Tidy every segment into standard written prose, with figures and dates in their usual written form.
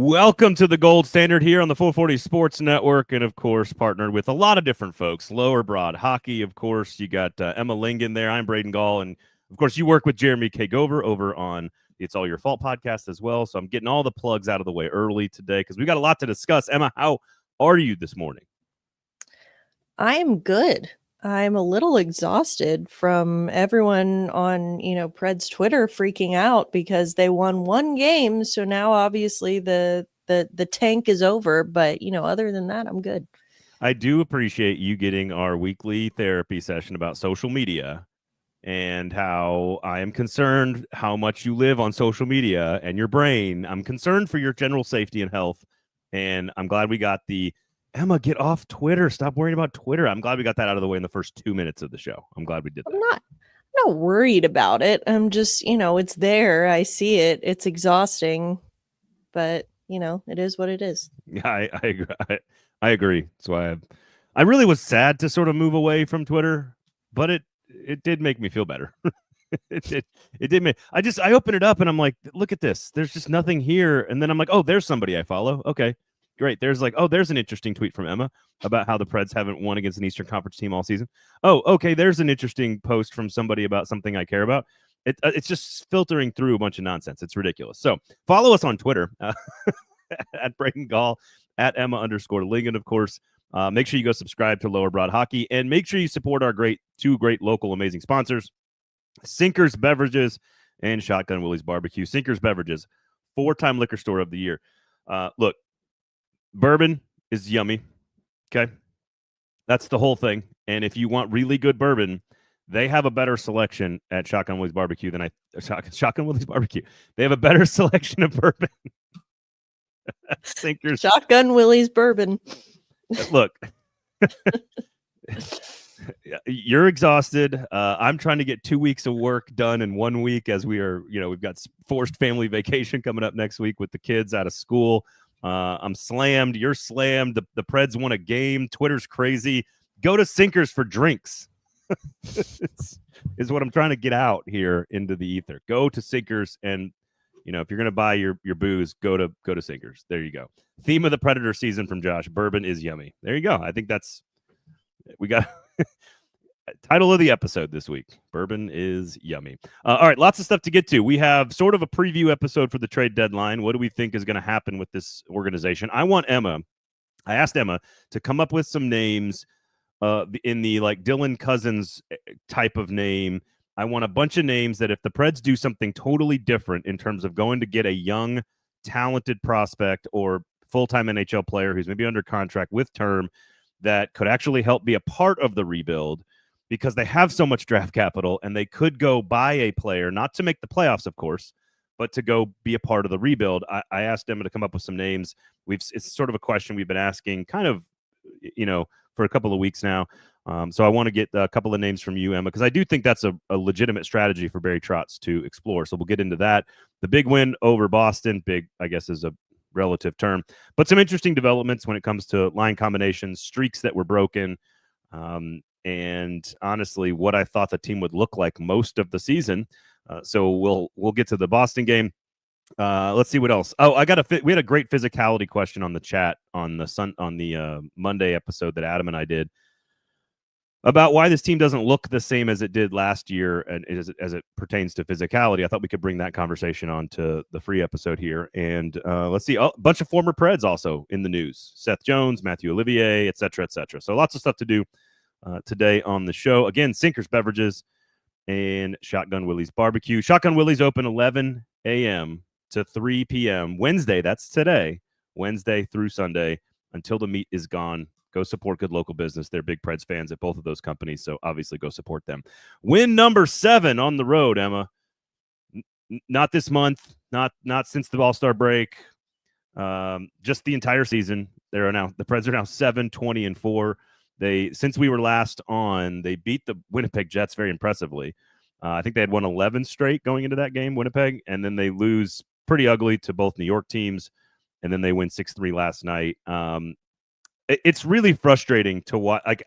Welcome to the Gold Standard here on the 440 Sports Network, and of course, partnered with a lot of different folks. Lower Broad Hockey, of course. You got Emma Lingan there. I'm Braden Gall, and of course, you work with Jeremy Kagover over on It's All Your Fault podcast as well. So I'm getting all the plugs out of the way early today because we got a lot to discuss. Emma, how are you this morning? I'm good. I'm a little exhausted from everyone on, Preds Twitter freaking out because they won one game. So now obviously the tank is over. But, other than that, I'm good. I do appreciate you getting our weekly therapy session about social media and how I am concerned how much you live on social media and your brain. I'm concerned for your general safety and health. And I'm glad we got the Emma, get off Twitter. Stop worrying about Twitter. I'm glad we got that out of the way in the first 2 minutes of the show. I'm glad we did that. I'm not worried about it. I'm just, it's there. I see it. It's exhausting, but it is what it is. Yeah, I agree. I agree. That's why I really was sad to sort of move away from Twitter, but it did make me feel better. It did make I open it up and I'm like, look at this. There's just nothing here. And then I'm like, oh, there's somebody I follow. Okay. Great. There's an interesting tweet from Emma about how the Preds haven't won against an Eastern Conference team all season. Oh, okay. There's an interesting post from somebody about something I care about. It's just filtering through a bunch of nonsense. It's ridiculous. So follow us on Twitter at Braden Gall, at Emma_Lingan, of course. Make sure you go subscribe to Lower Broad Hockey and make sure you support our two great local amazing sponsors, Sinkers Beverages and Shotgun Willie's Barbecue. Sinkers Beverages, 4-time liquor store of the year. Look, bourbon is yummy. Okay. That's the whole thing. And if you want really good bourbon, they have a better selection at Shotgun Willie's Barbecue than Shotgun Willie's Barbecue. They have a better selection of bourbon. Sinkers. Shotgun Willie's bourbon. Look, you're exhausted. I'm trying to get 2 weeks of work done in 1 week as we've got forced family vacation coming up next week with the kids out of school. I'm slammed. You're slammed. The Preds won a game. Twitter's crazy. Go to Sinkers for drinks. is what I'm trying to get out here into the ether. Go to Sinkers, and if you're gonna buy your booze, go to Sinkers. There you go. Theme of the Predator season from Josh: bourbon is yummy. There you go. I think we got title of the episode this week. Bourbon is yummy. All right, lots of stuff to get to. We have sort of a preview episode for the trade deadline. What do we think is going to happen with this organization? I asked Emma to come up with some names in the Dylan Cousins type of name. I want a bunch of names that if the Preds do something totally different in terms of going to get a young, talented prospect or full-time NHL player who's maybe under contract with term that could actually help be a part of the rebuild, because they have so much draft capital and they could go buy a player, not to make the playoffs, of course, but to go be a part of the rebuild. I asked Emma to come up with some names. It's sort of a question we've been asking kind of, for a couple of weeks now. So I want to get a couple of names from you, Emma, because I do think that's a legitimate strategy for Barry Trotz to explore. So we'll get into that. The big win over Boston, big, I guess, is a relative term, but some interesting developments when it comes to line combinations, streaks that were broken, and honestly, what I thought the team would look like most of the season. So we'll get to the Boston game. Let's see what else. Oh, we had a great physicality question on the chat on the Monday episode that Adam and I did about why this team doesn't look the same as it did last year, and as it pertains to physicality. I thought we could bring that conversation on to the free episode here. And let's see, a bunch of former Preds also in the news: Seth Jones, Matthew Olivier, et cetera, et cetera. So lots of stuff to do today on the show. Again, Sinkers Beverages and Shotgun Willie's Barbecue. Shotgun Willie's open 11 a.m. to 3 p.m. Wednesday. That's today, Wednesday through Sunday, until the meat is gone. Go support good local business. They're big Preds fans at both of those companies, so obviously go support them. Win number 7 on the road, Emma. Not this month, not since the All-Star break, just the entire season. The Preds are now 7-20-4. Since we were last on, they beat the Winnipeg Jets very impressively. I think they had won 11 straight going into that game, Winnipeg, and then they lose pretty ugly to both New York teams, and then they win 6-3 last night. It's really frustrating to watch.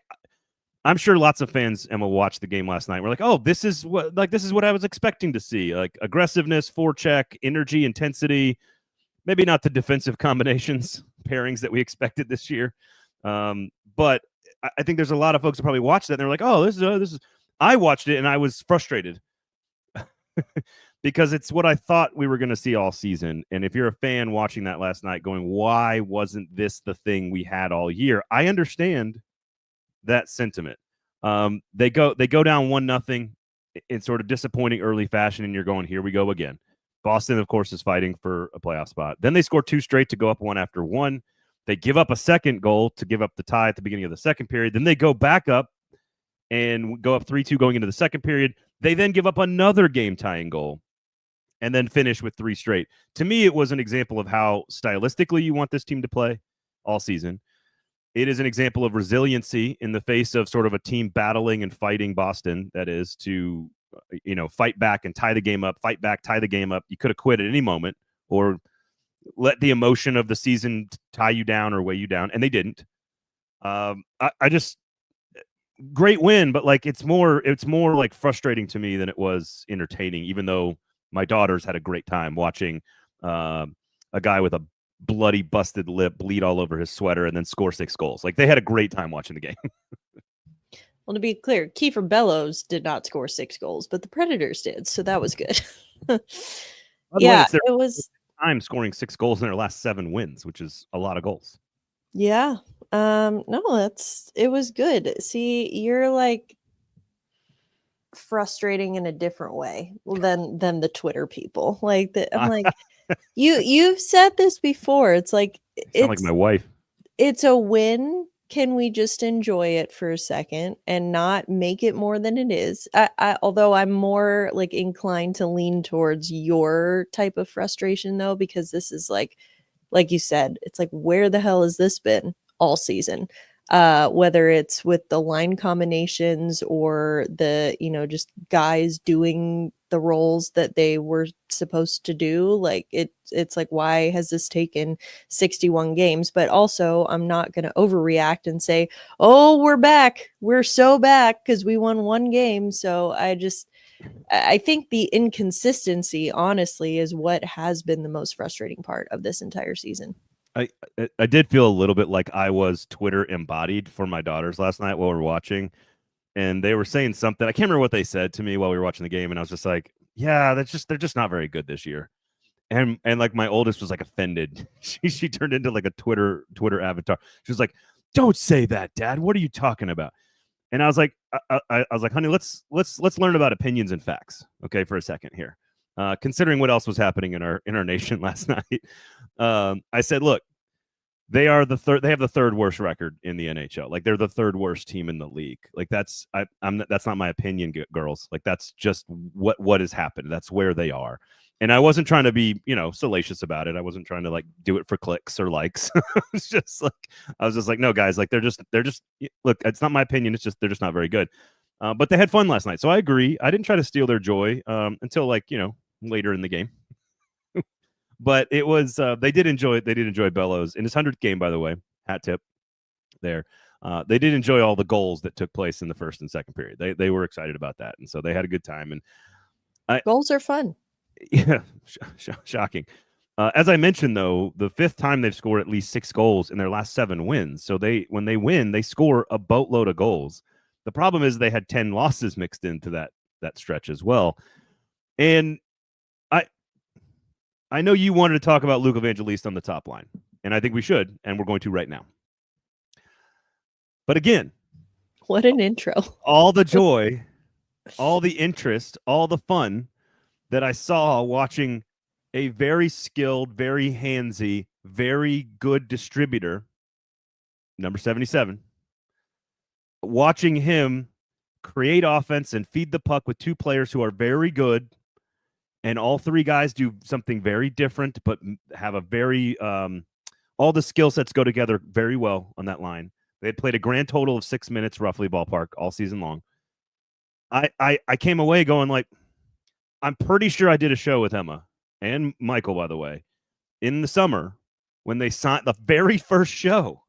I'm sure lots of fans, Emma, watched the game last night. We're like, oh, this is what I was expecting to see. Like aggressiveness, forecheck, energy, intensity. maybe not the defensive combinations pairings that we expected this year. But I think there's a lot of folks who probably watched that and they're like, oh, this is. I watched it and I was frustrated because it's what I thought we were going to see all season. And if you're a fan watching that last night going, why wasn't this the thing we had all year? I understand that sentiment. They go down 1-0 in sort of disappointing early fashion, and you're going, here we go again. Boston, of course, is fighting for a playoff spot. Then they score 2 straight to go up 1 after 1. They give up a second goal to give up the tie at the beginning of the second period. Then they go back up and go up 3-2 going into the second period. They then give up another game-tying goal and then finish with 3 straight. To me, it was an example of how stylistically you want this team to play all season. It is an example of resiliency in the face of sort of a team battling and fighting Boston, that is, to fight back and tie the game up, fight back, tie the game up. You could have quit at any moment or let the emotion of the season tie you down or weigh you down, and they didn't. I just great win, but like it's more like frustrating to me than it was entertaining, even though my daughters had a great time watching a guy with a bloody busted lip bleed all over his sweater and then score 6 goals. Like they had a great time watching the game. Well, to be clear, Kiefer Bellows did not score 6 goals, but the Predators did, so that was good. Yeah, it was time scoring 6 goals in their last 7 wins, which is a lot of goals. Yeah. No, it was good. See, you're like frustrating in a different way than the Twitter people. Like I'm like, you've said this before. It's like it's like my wife. It's a win. Can we just enjoy it for a second and not make it more than it is? Although I'm more like inclined to lean towards your type of frustration though, because this is like you said, it's like, where the hell has this been all season? Whether it's with the line combinations or the, just guys doing the roles that they were supposed to do. Like it's like, why has this taken 61 games? But also I'm not going to overreact and say, oh, we're back. We're so back because we won 1 game. So I think the inconsistency, honestly, is what has been the most frustrating part of this entire season. I did feel a little bit like I was Twitter embodied for my daughters last night while we were watching, and they were saying something. I can't remember what they said to me while we were watching the game, and I was just like, "Yeah, they're just not very good this year." And like my oldest was like offended. She turned into like a Twitter avatar. She was like, "Don't say that, Dad. What are you talking about?" And I was like, I was like, honey, let's learn about opinions and facts, okay, for a second here. Considering what else was happening in our nation last night, I said, look, they have the 3rd worst record in the NHL. Like they're the 3rd worst team in the league. Like that's not my opinion, girls. Like that's just what has happened. That's where they are. And I wasn't trying to be, salacious about it. I wasn't trying to like do it for clicks or likes. It's just like, I was just like, no, guys, like they're just look, it's not my opinion. It's just, they're just not very good. But they had fun last night. So I agree. I didn't try to steal their joy until like, later in the game. But it was, they did enjoy Bellows in his 100th game, by the way, hat tip there. They did enjoy all the goals that took place in the first and second period. They were excited about that. And so they had a good time. And goals are fun. Yeah, shocking. As I mentioned, though, the 5th time they've scored at least 6 goals in their last 7 wins. So when they win, they score a boatload of goals. The problem is they had 10 losses mixed into that stretch as well. And I know you wanted to talk about Luke Evangelista on the top line, and I think we should, and we're going to right now. But again, what an intro. All the joy, all the interest, all the fun that I saw watching a very skilled, very handsy, very good distributor, number 77, watching him create offense and feed the puck with 2 players who are very good, and all 3 guys do something very different, but have a very all the skill sets go together very well on that line. They had played a grand total of 6 minutes, roughly ballpark, all season long. I came away going like, I'm pretty sure I did a show with Emma and Michael, by the way, in the summer when they signed the very first show,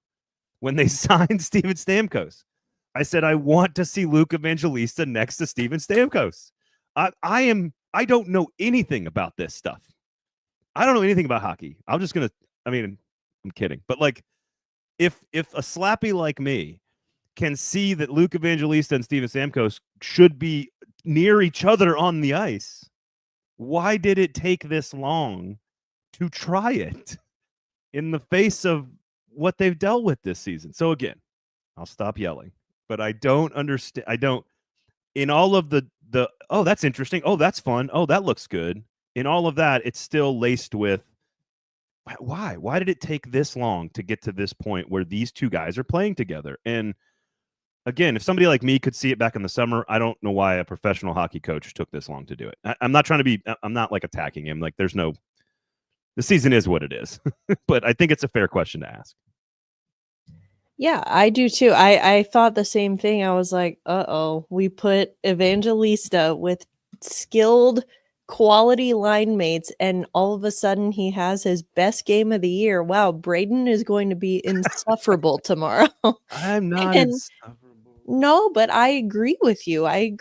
when they signed Steven Stamkos. I said, I want to see Luke Evangelista next to Steven Stamkos. I don't know anything about this stuff. I don't know anything about hockey. I'm kidding. But like, if a slappy like me can see that Luke Evangelista and Steven Stamkos should be near each other on the ice, why did it take this long to try it in the face of what they've dealt with this season? So again, I'll stop yelling, but I don't understand. In all of the oh, that's interesting. Oh, that's fun. Oh, that looks good. In all of that, it's still laced with why? Why did it take this long to get to this point where these two guys are playing together? And again, if somebody like me could see it back in the summer, I don't know why a professional hockey coach took this long to do it. I'm not like attacking him. Like the season is what it is. But I think it's a fair question to ask. Yeah, I do too. I thought the same thing. I was like, we put Evangelista with skilled quality line mates, and all of a sudden he has his best game of the year. Wow, Braden is going to be insufferable tomorrow. I'm not insufferable. No, but I agree with you. I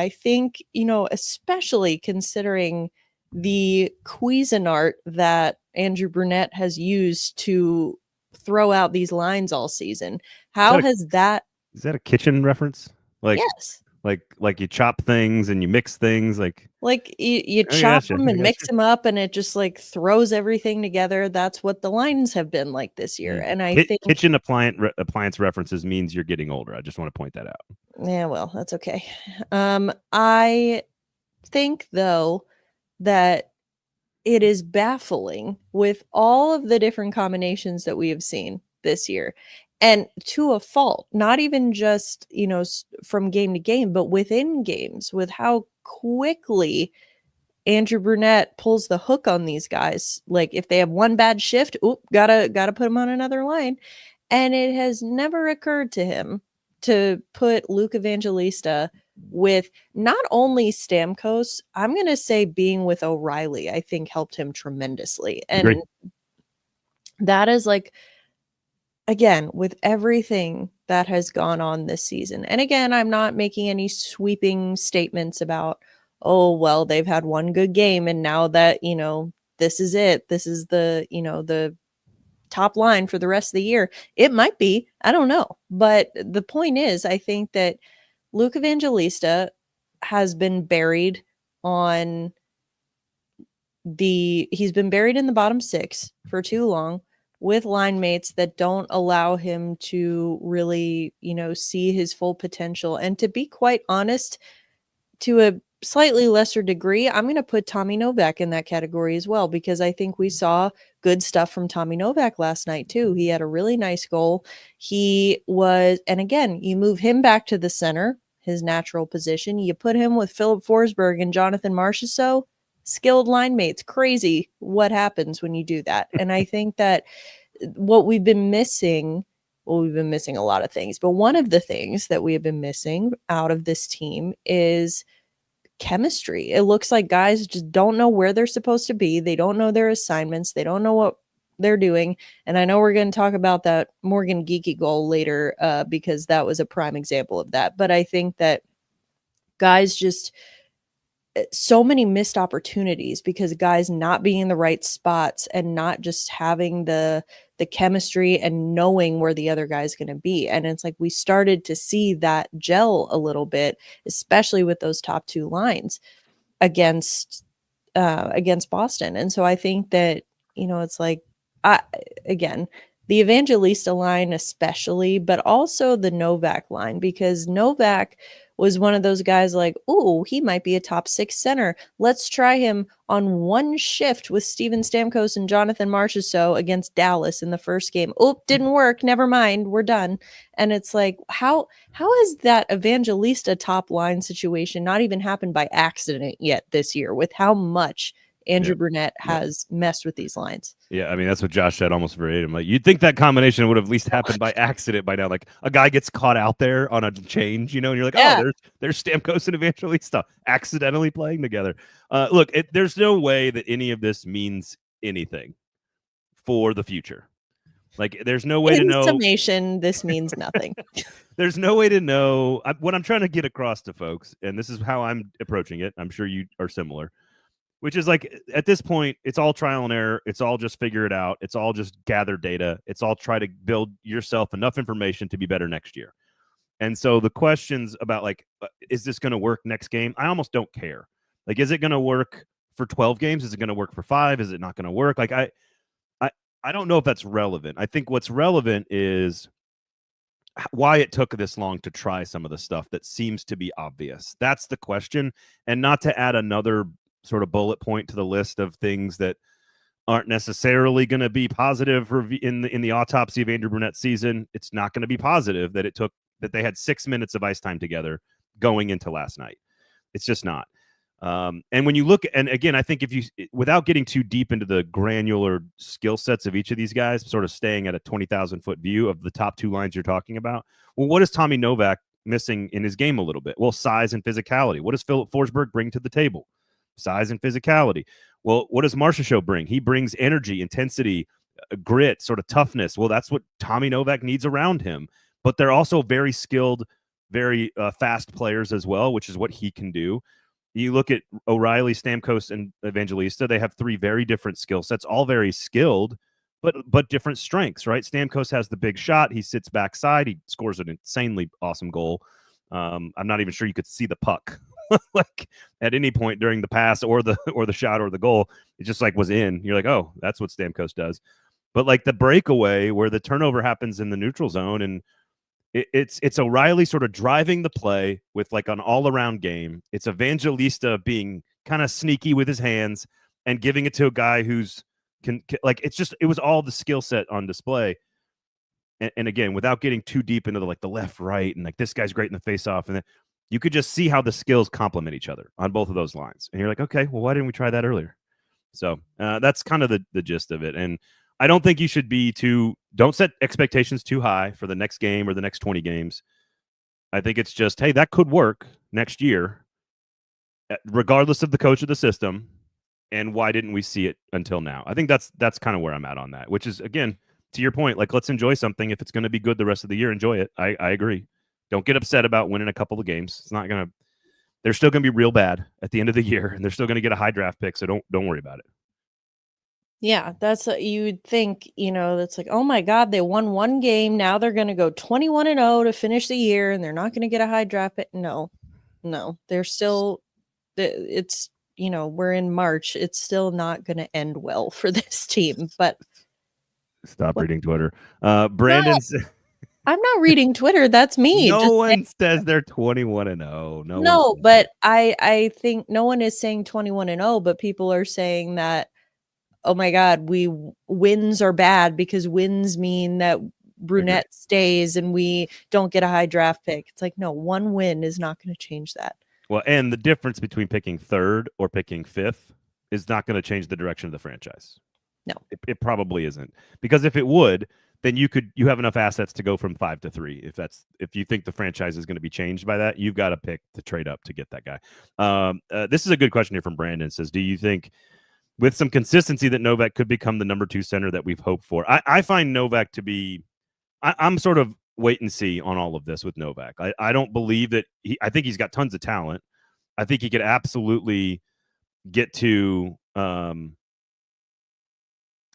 think, especially considering the Cuisinart that Andrew Brunette has used to throw out these lines all season. Is that a kitchen reference? Like, yes. Like you chop things and you mix things like you chop them and mix them up, and it just like throws everything together. That's what the lines have been like this year. And I think kitchen appliance references means you're getting older. I just want to point that out. Yeah, well, that's okay. I think though that it is baffling with all of the different combinations that we have seen this year, and to a fault, not even just, from game to game, but within games, with how quickly Andrew Brunette pulls the hook on these guys. Like if they have one bad shift, gotta put them on another line. And it has never occurred to him to put Luke Evangelista with not only Stamkos, I'm going to say being with O'Reilly, I think helped him tremendously. And Agreed. That is like, again, with everything that has gone on this season. And again, I'm not making any sweeping statements about, oh, well, they've had one good game and now that, this is it. This is the, the top line for the rest of the year. It might be, I don't know. But the point is, I think that Luke Evangelista has been buried he's been buried in the bottom six for too long with line mates that don't allow him to really, see his full potential. And to be quite honest, to a slightly lesser degree, I'm going to put Tommy Novak in that category as well, because I think we saw good stuff from Tommy Novak last night too. He had a really nice goal. And again, you move him back to the center, his natural position. You put him with Philip Forsberg and Jonathan Marchessault, skilled line mates. Crazy what happens when you do that. And I think that what we've been missing, we've been missing a lot of things, but one of the things that we have been missing out of this team is chemistry. It looks like guys just don't know where they're supposed to be. They don't know their assignments. They don't know what they're doing. And I know we're going to talk about that Morgan Geekie goal later because that was a prime example of that. But I think that guys just, so many missed opportunities because guys not being in the right spots and not just having the chemistry and knowing where the other guy's going to be. And it's like we started to see that gel a little bit, especially with those top two lines against Boston. And so I think that, it's like, again, the Evangelista line especially, but also the Novak line, because Novak was one of those guys like, oh, he might be a top six center. Let's try him on one shift with Steven Stamkos and Jonathan Marchessault against Dallas in the first game. Oh, didn't work. Never mind. We're done. And it's like, how has that Evangelista top line situation not even happened by accident yet this year with how much Andrew Brunette has messed with these lines? Yeah, I mean, that's what Josh said almost verbatim. Like, you'd think that combination would have at least happened by accident by now. Like, a guy gets caught out there on a change, and you're like, oh, there's Stamkos and Evangelista accidentally playing together. Look, there's no way that any of this means anything for the future. Like, there's no way to know. In summation, this means nothing. There's no way to know. What I'm trying to get across to folks, and this is how I'm approaching it, I'm sure you are similar, Which is like, at this point, it's all trial and error. It's all just figure it out. It's all just gather data. It's all try to build yourself enough information to be better next year. And so the questions about like, is this going to work next game? I almost don't care. Like, is it going to work for 12 games? Is it going to work for 5? Is it not going to work? Like, I don't know if that's relevant. I think what's relevant is why it took this long to try some of the stuff that seems to be obvious. That's the question. And not to add another sort of bullet point to the list of things that aren't necessarily going to be positive in the autopsy of Andrew Brunette's season. It's not going to be positive that they had 6 minutes of ice time together going into last night. It's just not. And when you look, and again, I think without getting too deep into the granular skill sets of each of these guys, sort of staying at a 20,000 foot view of the top 2 lines you're talking about. Well, what is Tommy Novak missing in his game a little bit? Well, size and physicality. What does Philip Forsberg bring to the table? Size and physicality. Well, what does Marchessault bring? He brings energy, intensity, grit, sort of toughness. Well, that's what Tommy Novak needs around him. But they're also very skilled, very fast players as well, which is what he can do. You look at O'Reilly, Stamkos, and Evangelista. They have 3 very different skill sets, all very skilled, but different strengths, right? Stamkos has the big shot. He sits backside. He scores an insanely awesome goal. I'm not even sure you could see the puck like at any point during the pass or the shot or the goal. It just like was in. You're like, oh, that's what Stamkos does. But like the breakaway where the turnover happens in the neutral zone, and it's O'Reilly sort of driving the play with like an all-around game. It's Evangelista being kind of sneaky with his hands and giving it to a guy who's can like, it was all the skill set on display. And again, without getting too deep into the left, right, and like this guy's great in the face-off, and then you could just see how the skills complement each other on both of those lines. And you're like, okay, well, why didn't we try that earlier? So that's kind of the gist of it. And I don't think you should don't set expectations too high for the next game or the next 20 games. I think it's just, hey, that could work next year, regardless of the coach of the system. And why didn't we see it until now? I think that's kind of where I'm at on that, which is, again, to your point, like, let's enjoy something. If it's going to be good the rest of the year, enjoy it. I agree. Don't get upset about winning a couple of games. It's not going to – they're still going to be real bad at the end of the year, and they're still going to get a high draft pick, so don't worry about it. Yeah, that's what you would think, that's like, oh my God, they won 1 game. Now they're going to go 21-0 to finish the year, and they're not going to get a high draft pick. No, they're still – it's, we're in March. It's still not going to end well for this team, but – Stop reading Twitter. Brandon – I'm not reading Twitter. That's me. No one says they're 21-0. No, but I think no one is saying 21-0, but people are saying that, oh my God, wins are bad because wins mean that Brunette stays and we don't get a high draft pick. It's like, no, 1 win is not going to change that. Well, and the difference between picking 3rd or picking 5th is not going to change the direction of the franchise. No, it probably isn't, because if it would, then you have enough assets to go from 5 to 3. If you think the franchise is going to be changed by that, you've got to pick to trade up to get that guy. This is a good question here from Brandon. It says, do you think with some consistency that Novak could become the number 2 center that we've hoped for? I find Novak to be, I'm sort of wait and see on all of this with Novak. I don't believe that I think he's got tons of talent. I think he could absolutely get to,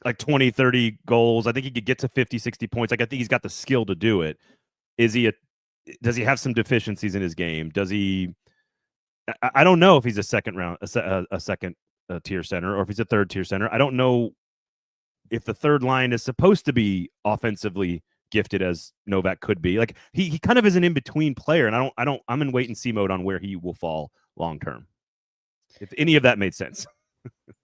like 20, 30 goals. I think he could get to 50, 60 points. Like, I think he's got the skill to do it. Does he have some deficiencies in his game? I don't know if he's a second tier center or if he's a 3rd tier center. I don't know if the 3rd line is supposed to be offensively gifted as Novak could be. Like, he kind of is an in-between player, and I'm in wait and see mode on where he will fall long term. If any of that made sense.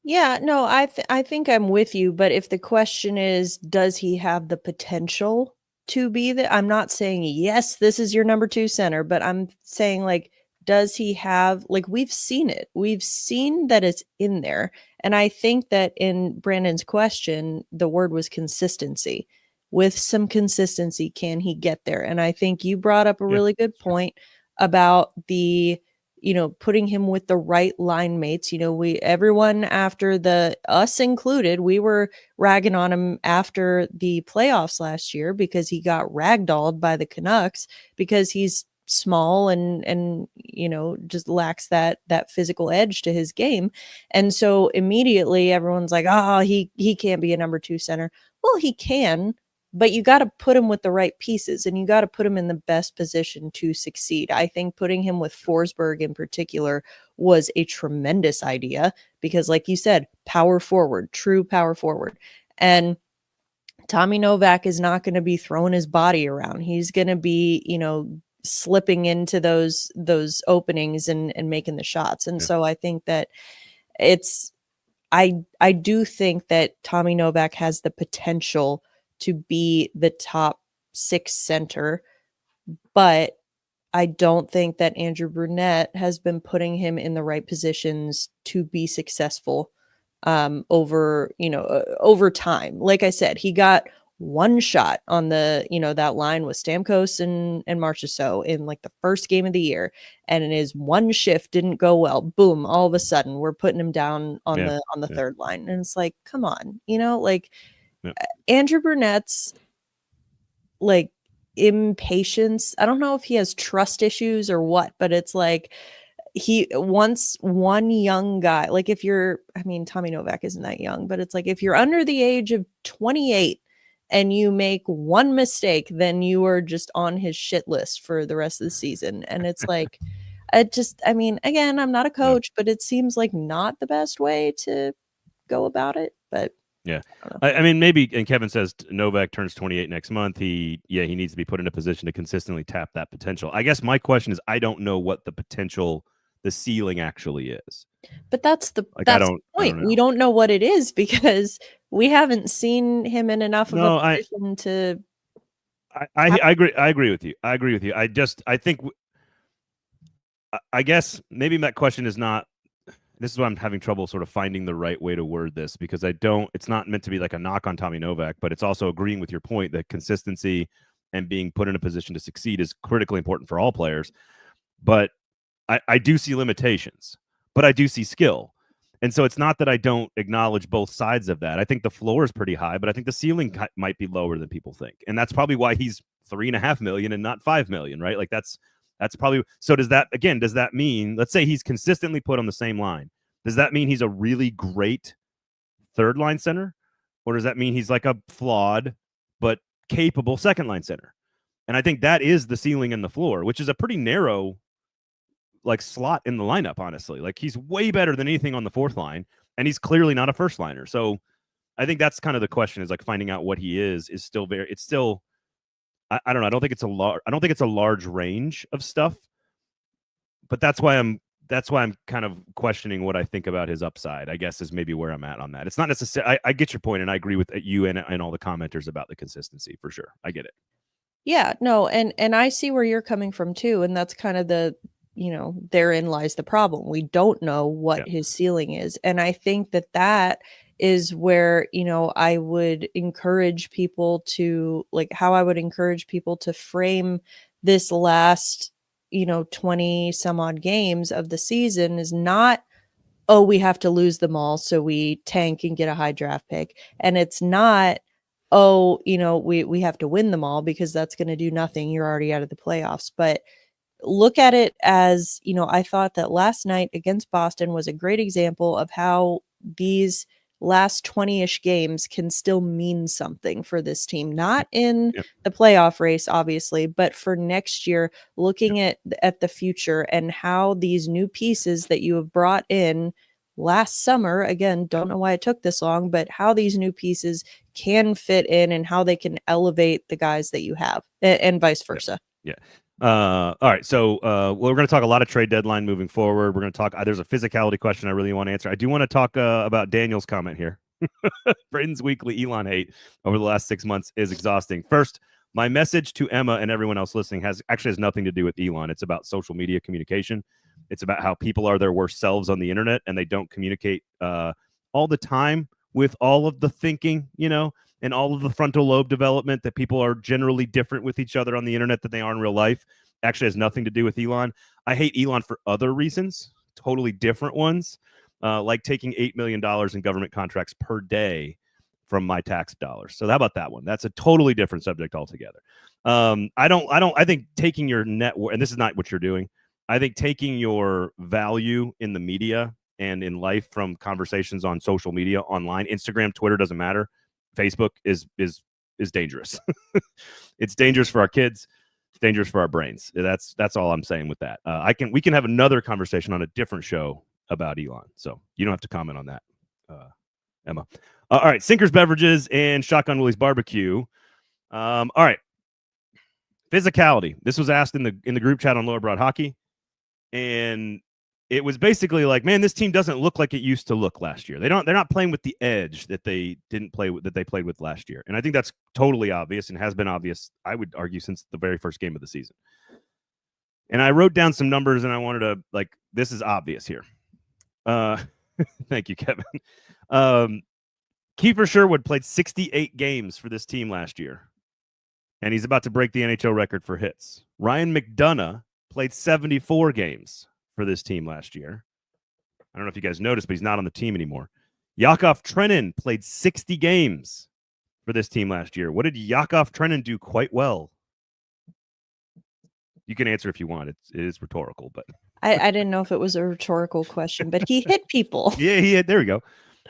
Yeah, no, I think I'm with you. But if the question is, does he have the potential to be that? I'm not saying, yes, this is your number 2 center, but I'm saying, like, does he have, like, we've seen it. We've seen that it's in there. And I think that in Brandon's question, the word was consistency. With some consistency, can he get there? And I think you brought up a really good point about the, putting him with the right line mates. Everyone after us included, we were ragging on him after the playoffs last year because he got ragdolled by the Canucks because he's small and just lacks that physical edge to his game. And so immediately everyone's like, oh, he can't be a number 2 center. Well, he can, but you got to put him with the right pieces, and you got to put him in the best position to succeed. I think putting him with Forsberg in particular was a tremendous idea because, like you said, power forward, true power forward. And Tommy Novak is not going to be throwing his body around. He's going to be, slipping into those openings and making the shots. And so I think that I do think that Tommy Novak has the potential to be the top 6 center, but I don't think that Andrew Brunette has been putting him in the right positions to be successful over time. Like I said, he got one shot on the, that line with Stamkos and Marchessault in like the first game of the year. And in his one shift didn't go well. Boom. All of a sudden we're putting him down on the third line. And it's like, come on, Andrew Brunette's like impatience. I don't know if he has trust issues or what, but it's like, he wants one young guy. Like Tommy Novak isn't that young, but it's like, if you're under the age of 28 and you make one mistake, then you are just on his shit list for the rest of the season. And it's like, again, I'm not a coach, but it seems like not the best way to go about it. But yeah, I mean, maybe, and Kevin says Novak turns 28 next month. He needs to be put in a position to consistently tap that potential. I guess my question is, I don't know what the ceiling actually is. But that's the point. We don't know what it is because we haven't seen him in enough of a position to. I agree with you. I guess maybe that question is not. This is why I'm having trouble sort of finding the right way to word this, because it's not meant to be like a knock on Tommy Novak, but it's also agreeing with your point that consistency and being put in a position to succeed is critically important for all players. But I do see limitations, but I do see skill. And so it's not that I don't acknowledge both sides of that. I think the floor is pretty high, but I think the ceiling might be lower than people think. And that's probably why he's $3.5 million and not $5 million, right? Like that's probably, so does that mean, let's say he's consistently put on the same line. Does that mean he's a really great third line center? Or does that mean he's like a flawed, but capable second line center? And I think that is the ceiling and the floor, which is a pretty narrow like slot in the lineup, honestly. Like he's way better than anything on the fourth line, and he's clearly not a first liner. So I think that's kind of the question, is like finding out what he is still I don't know. I don't think it's a large range of stuff, but that's why I'm kind of questioning what I think about his upside, I guess, is maybe where I'm at on that. It's not necessarily, I get your point, and I agree with you and all the commenters about the consistency for sure. I get it. Yeah, no. And I see where you're coming from too. And that's kind of therein lies the problem. We don't know what his ceiling is. And I think that is where, I would encourage people to frame this last, 20 some odd games of the season is not, oh, we have to lose them all so we tank and get a high draft pick. And it's not, oh, we have to win them all because that's going to do nothing. You're already out of the playoffs. But look at it as, I thought that last night against Boston was a great example of how these last 20-ish games can still mean something for this team, not in the playoff race, obviously, but for next year, looking at the future and how these new pieces that you have brought in last summer, again, don't know why it took this long, but how these new pieces can fit in and how they can elevate the guys that you have and vice versa. Yeah. All right. So we're going to talk a lot of trade deadline moving forward. We're going to talk. There's a physicality question I really want to answer. I do want to talk about Daniel's comment here. Braden's weekly Elon hate over the last 6 months is exhausting. First, my message to Emma and everyone else listening has nothing to do with Elon. It's about social media communication. It's about how people are their worst selves on the internet and they don't communicate all the time with all of the thinking, and all of the frontal lobe development, that people are generally different with each other on the internet than they are in real life. Actually has nothing to do with Elon. I hate Elon for other reasons, totally different ones, like taking $8 million in government contracts per day from my tax dollars. So how about that one? That's a totally different subject altogether. I think taking your net worth, and this is not what you're doing. I think taking your value in the media and in life from conversations on social media, online, Instagram, Twitter, doesn't matter. Facebook is dangerous. It's dangerous for our kids. It's dangerous for our brains. That's all I'm saying with that. We can have another conversation on a different show about Elon. So you don't have to comment on that, Emma. All right, Sinkers, Beverages, and Shotgun Willie's Barbecue. All right, physicality. This was asked in the group chat on Lower Broad Hockey, and it was basically like, man, this team doesn't look like it used to look last year. They're not playing with the edge that they played with last year, and I think that's totally obvious and has been obvious, I would argue, since the very first game of the season. And I wrote down some numbers, and I wanted to this is obvious here. Thank you, Kevin. Kiefer Sherwood played 68 games for this team last year, and he's about to break the NHL record for hits. Ryan McDonough played 74 games for this team last year. I don't know if you guys noticed, but he's not on the team anymore. Yakov Trenin played 60 games for this team last year. What did Yakov Trenin do quite well? You can answer if you want. It is rhetorical, but I didn't know if it was a rhetorical question, but he hit people. Yeah, he hit. There we go.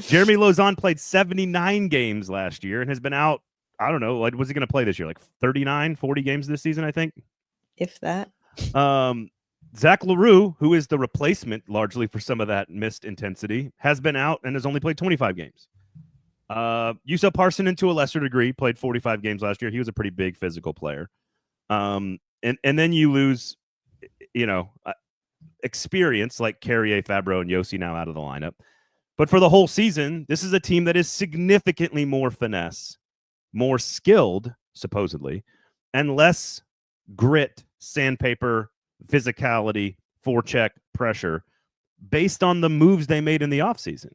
Jeremy Lauzon played 79 games last year and has been out. I don't know. Was he going to play this year? 39, 40 games this season, I think. If that. Zach LaRue, who is the replacement largely for some of that missed intensity, has been out and has only played 25 games. Yuso Parsonen, to a lesser degree, played 45 games last year. He was a pretty big physical player. And then you lose, experience like Carrier, Fabro, and Yossi now out of the lineup. But for the whole season, this is a team that is significantly more finesse, more skilled, supposedly, and less grit, sandpaper, physicality, forecheck, pressure, based on the moves they made in the offseason.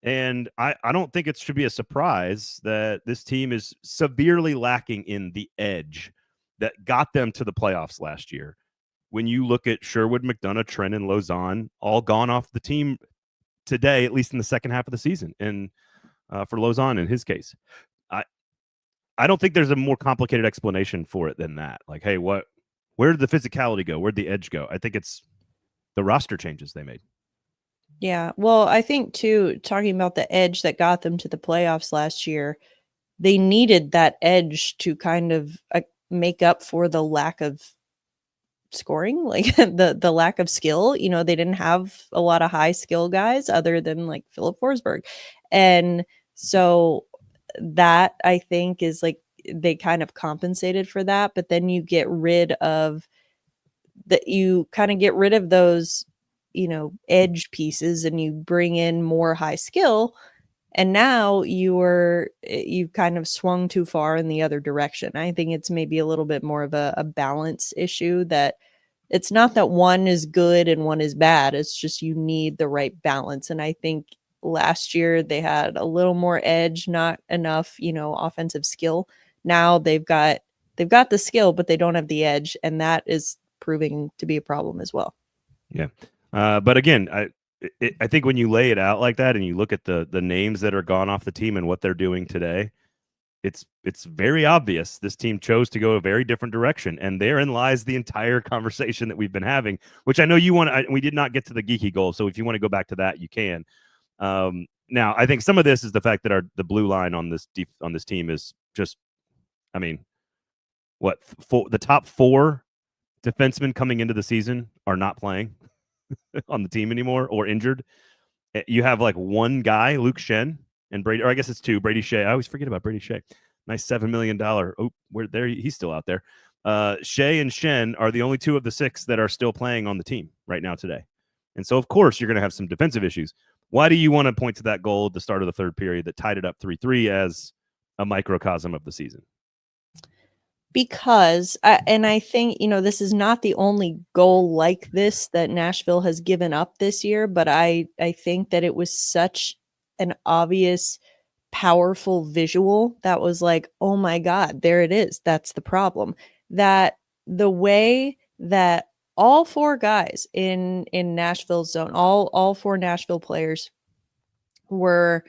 And I don't think it should be a surprise that this team is severely lacking in the edge that got them to the playoffs last year. When you look at Sherwood, McDonough, Trenin, Lauzon, all gone off the team today, at least in the second half of the season. And for Lauzon, in his case, I don't think there's a more complicated explanation for it than that. Hey, where did the physicality go? Where'd the edge go? I think it's the roster changes they made. Yeah. Well, I think too, talking about the edge that got them to the playoffs last year, they needed that edge to kind of make up for the lack of scoring, the lack of skill. They didn't have a lot of high skill guys other than Philip Forsberg. And so that, I think, is they kind of compensated for that, but then you get rid of those, edge pieces, and you bring in more high skill. And now you've kind of swung too far in the other direction. I think it's maybe a little bit more of a balance issue, that it's not that one is good and one is bad. It's just you need the right balance. And I think last year they had a little more edge, not enough, offensive skill. Now they've got the skill, but they don't have the edge, and that is proving to be a problem as well. Yeah. But again, I think when you lay it out like that and you look at the names that are gone off the team and what they're doing today, it's very obvious this team chose to go a very different direction, and therein lies the entire conversation that we've been having, which I know you want. We did not get to the geeky goal, so if you want to go back to that, you can. Now, I think some of this is the fact that the blue line on this team is just, the top 4 defensemen coming into the season are not playing on the team anymore or injured. You have one guy, Luke Shen, and Brady, or I guess it's 2, Brady Shea. I always forget about Brady Shea. Nice $7 million. Oh, he's still out there. Shea and Shen are the only 2 of the 6 that are still playing on the team right now today. And so, of course, you're going to have some defensive issues. Why do you want to point to that goal at the start of the third period that tied it up 3-3 as a microcosm of the season? Because, and I think, this is not the only goal like this that Nashville has given up this year, but I think that it was such an obvious, powerful visual that was oh my God, there it is. That's the problem. That the way that all 4 guys in Nashville's zone, all 4 Nashville players were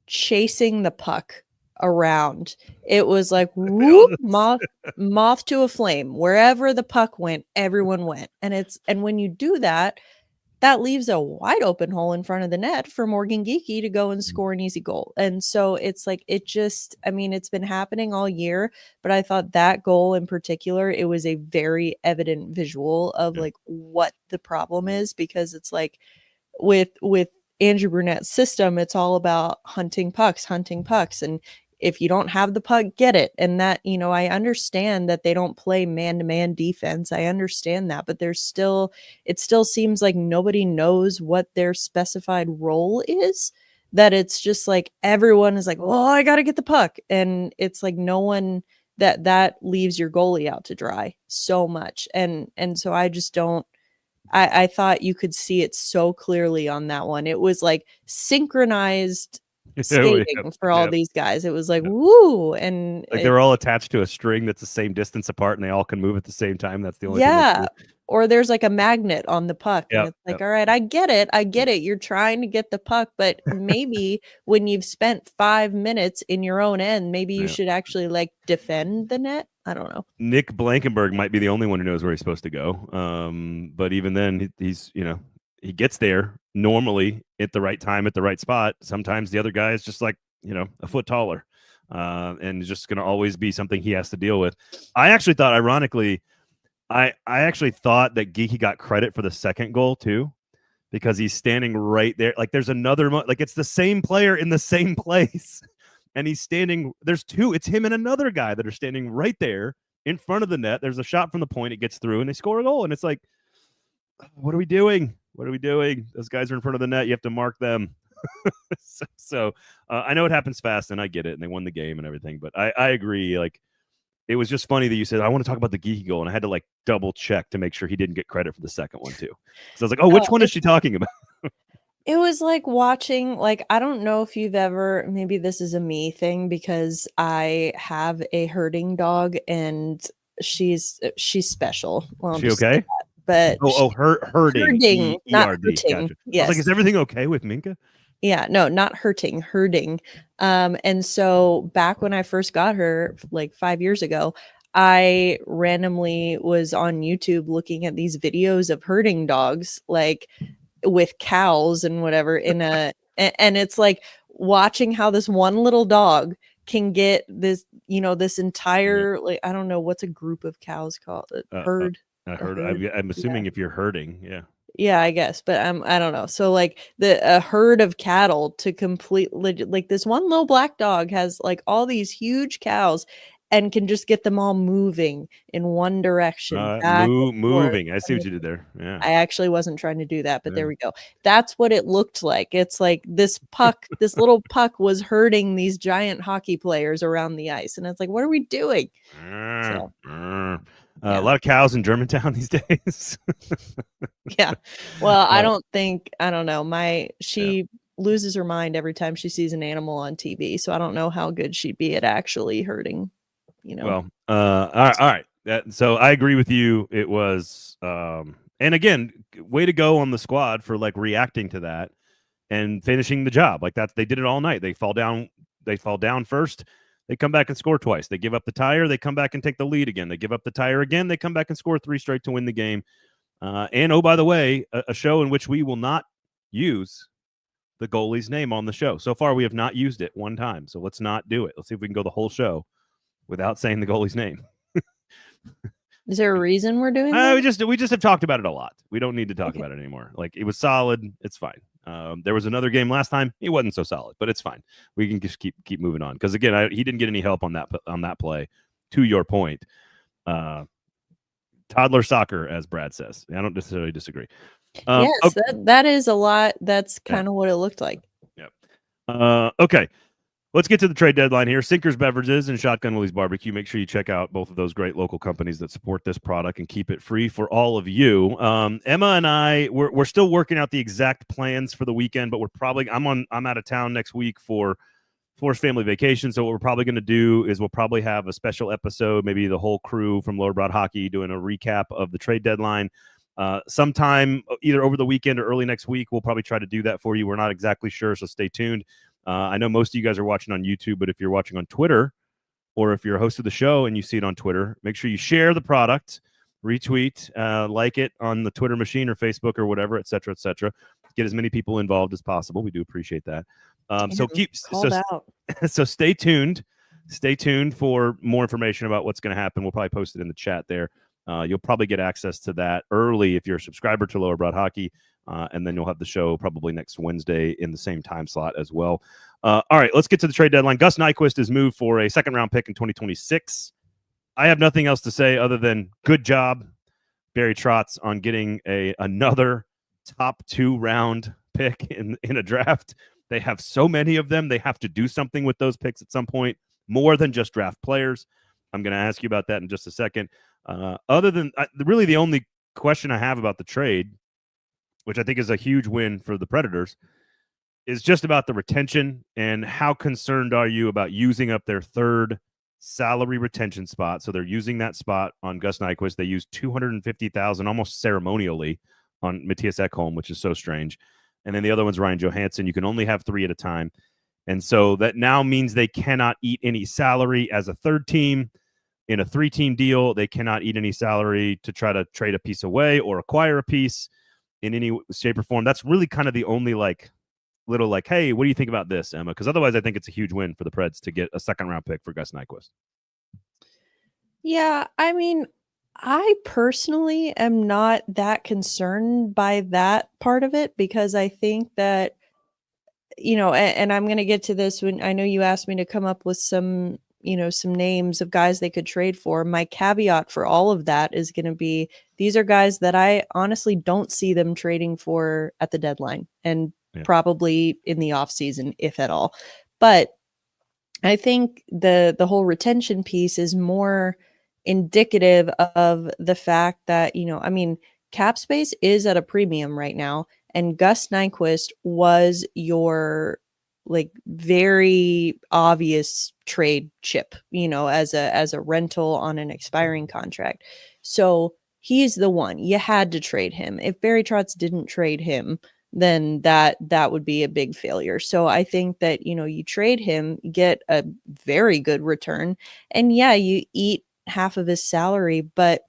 chasing the puck around. It was like whoop, moth to a flame. Wherever the puck went, everyone went. And when you do that, that leaves a wide open hole in front of the net for Morgan Geekie to go and score an easy goal. And so it's like, it's been happening all year, but I thought that goal in particular, it was a very evident visual of like what the problem is, because it's like with Andrew Brunette's system, it's all about hunting pucks. And if you don't have the puck, get it. And that, I understand that they don't play man-to-man defense. I understand that, but it still seems like nobody knows what their specified role is, that it's just like everyone is like, oh, I got to get the puck. And it's like no one that leaves your goalie out to dry so much. And so I just don't, I thought you could see it so clearly on that one. It was like synchronized skating for all these guys. It was like woo, and like they're all attached to a string that's the same distance apart, and they all can move at the same time. That's the only thing. Or there's like a magnet on the puck, and it's like, all right, I get it. You're trying to get the puck, but maybe when you've spent 5 minutes in your own end, maybe you should actually like defend the net. I don't know. Nick Blankenberg might be the only one who knows where he's supposed to go. But even then, he's he gets there normally at the right time, at the right spot. Sometimes the other guy is just like, a foot taller, and it's just going to always be something he has to deal with. I actually thought, ironically, I actually thought that Geekie got credit for the second goal too, because he's standing right there. Like there's another, like it's the same player in the same place. And he's standing, there's two, it's him and another guy that are standing right there in front of the net. There's a shot from the point, it gets through, and they score a goal. And it's like, what are we doing? Those guys are in front of the net. You have to mark them. So I know it happens fast, and I get it, and they won the game and everything. But I agree. Like, it was just funny that you said, I want to talk about the Geekie goal, and I had to like double check to make sure he didn't get credit for the second one too. So I was like, which one is she talking about? It was like watching, like, I don't know if you've ever, maybe this is a me thing because I have a herding dog and she's special. Well, she okay? But herding, not hurting. Gotcha. Yes. I was like, is everything okay with Minka? Yeah, no, not hurting, herding. And so back when I first got her, like 5 years ago, I randomly was on YouTube looking at these videos of herding dogs, like with cows and whatever and it's like watching how this one little dog can get this, this entire, like, I don't know, what's a group of cows called? Herd. I'm assuming if you're herding. Yeah, I guess, but I don't know. So like a herd of cattle to completely, like this one little black dog has like all these huge cows and can just get them all moving in one direction. Moving. I see what you did there. Yeah. I actually wasn't trying to do that, but there we go. That's what it looked like. It's like this little puck was herding these giant hockey players around the ice. And it's like, what are we doing? A lot of cows in Germantown these days. Yeah. Well, I don't know. She loses her mind every time she sees an animal on TV. So I don't know how good she'd be at actually herding. Well, all right. So I agree with you. It was, and again, way to go on the squad for like reacting to that and finishing the job. Like they did it all night. They fall down first. They come back and score twice. They give up the tire. They come back and take the lead again. They give up the tire again. They come back and score 3 straight to win the game. And oh, by the way, a show in which we will not use the goalie's name on the show. So far, we have not used it one time. So let's not do it. Let's see if we can go the whole show without saying the goalie's name. Is there a reason we're doing that? We just have talked about it a lot. We don't need to talk about it anymore. Like, it was solid. It's fine. There was another game last time. He wasn't so solid, but it's fine. We can just keep moving on. Because again, he didn't get any help on that play. To your point, toddler soccer, as Brad says. I don't necessarily disagree. Yes, okay. That is a lot. That's kind of what it looked like. Yep. Okay. Let's get to the trade deadline here. Sinkers Beverages and Shotgun Willie's Barbecue. Make sure you check out both of those great local companies that support this product and keep it free for all of you. Emma and I, we're still working out the exact plans for the weekend, but I'm out of town next week for forced family vacation. So what we're probably going to do is we'll probably have a special episode, maybe the whole crew from Lower Broad Hockey doing a recap of the trade deadline. Sometime either over the weekend or early next week, we'll probably try to do that for you. We're not exactly sure, so stay tuned. I know most of you guys are watching on YouTube, but if you're watching on Twitter, or if you're a host of the show and you see it on Twitter, make sure you share the product, retweet, like it on the Twitter machine or Facebook or whatever, et cetera, et cetera. Get as many people involved as possible. We do appreciate that. So stay tuned. Stay tuned for more information about what's going to happen. We'll probably post it in the chat there. You'll probably get access to that early if you're a subscriber to Lower Broad Hockey. And then you'll have the show probably next Wednesday in the same time slot as well. All right, let's get to the trade deadline. Gus Nyquist is moved for a second-round pick in 2026. I have nothing else to say other than good job, Barry Trotz, on getting another top 2-round pick in a draft. They have so many of them. They have to do something with those picks at some point, more than just draft players. I'm going to ask you about that in just a second. Other than really the only question I have about the trade, which I think is a huge win for the Predators, is just about the retention and how concerned are you about using up their third salary retention spot. So they're using that spot on Gus Nyquist. They used $250,000 almost ceremonially on Matthias Ekholm, which is so strange. And then the other one's Ryan Johansson. You can only have 3 at a time. And so that now means they cannot eat any salary as a third team. In a 3-team deal, they cannot eat any salary to try to trade a piece away or acquire a piece in any shape or form. That's really kind of the only little hey, what do you think about this, Emma? Because otherwise I think it's a huge win for the Preds to get a second-round pick for Gus Nyquist. Yeah, I mean, I personally am not that concerned by that part of it, because I think that, and I'm going to get to this when I know you asked me to come up with some names of guys they could trade for. My caveat for all of that is going to be, these are guys that I honestly don't see them trading for at the deadline, and probably in the off season, if at all. But I think the whole retention piece is more indicative of the fact that, cap space is at a premium right now, and Gus Nyquist was your very obvious trade chip, as a rental on an expiring contract. So he's the one. You had to trade him. If Barry Trotz didn't trade him, then that would be a big failure. So I think that, you trade him, get a very good return, and you eat half of his salary. But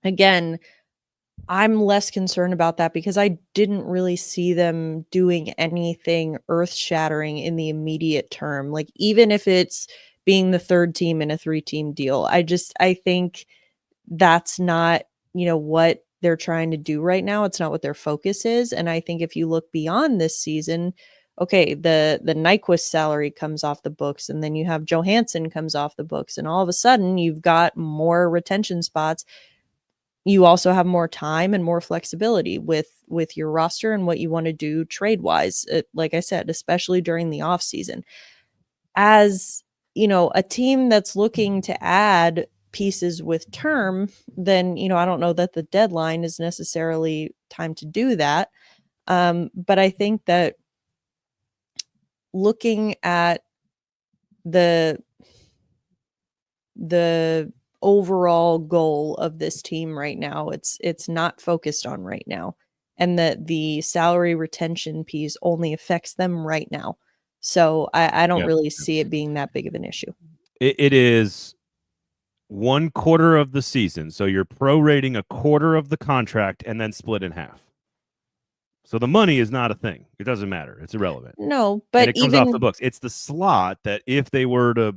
again, I'm less concerned about that because I didn't really see them doing anything earth-shattering in the immediate term. Even if it's being the third team in a 3-team deal, I think that's not, what they're trying to do right now. It's not what their focus is. And I think if you look beyond this season, okay, the Nyquist salary comes off the books, and then you have Johansson comes off the books, and all of a sudden you've got more retention spots. You also have more time and more flexibility with your roster and what you want to do trade wise. Like I said, especially during the off season, as a team that's looking to add pieces with term, then, I don't know that the deadline is necessarily time to do that. But I think that looking at the overall goal of this team right now, it's not focused on right now, and that the salary retention piece only affects them right now. So I don't really see it being that big of an issue. It is 1/4 of the season, so you're prorating 1/4 of the contract and then split in half. So the money is not a thing. It doesn't matter. It's irrelevant. No, but and it comes off the books. It's the slot that if they were to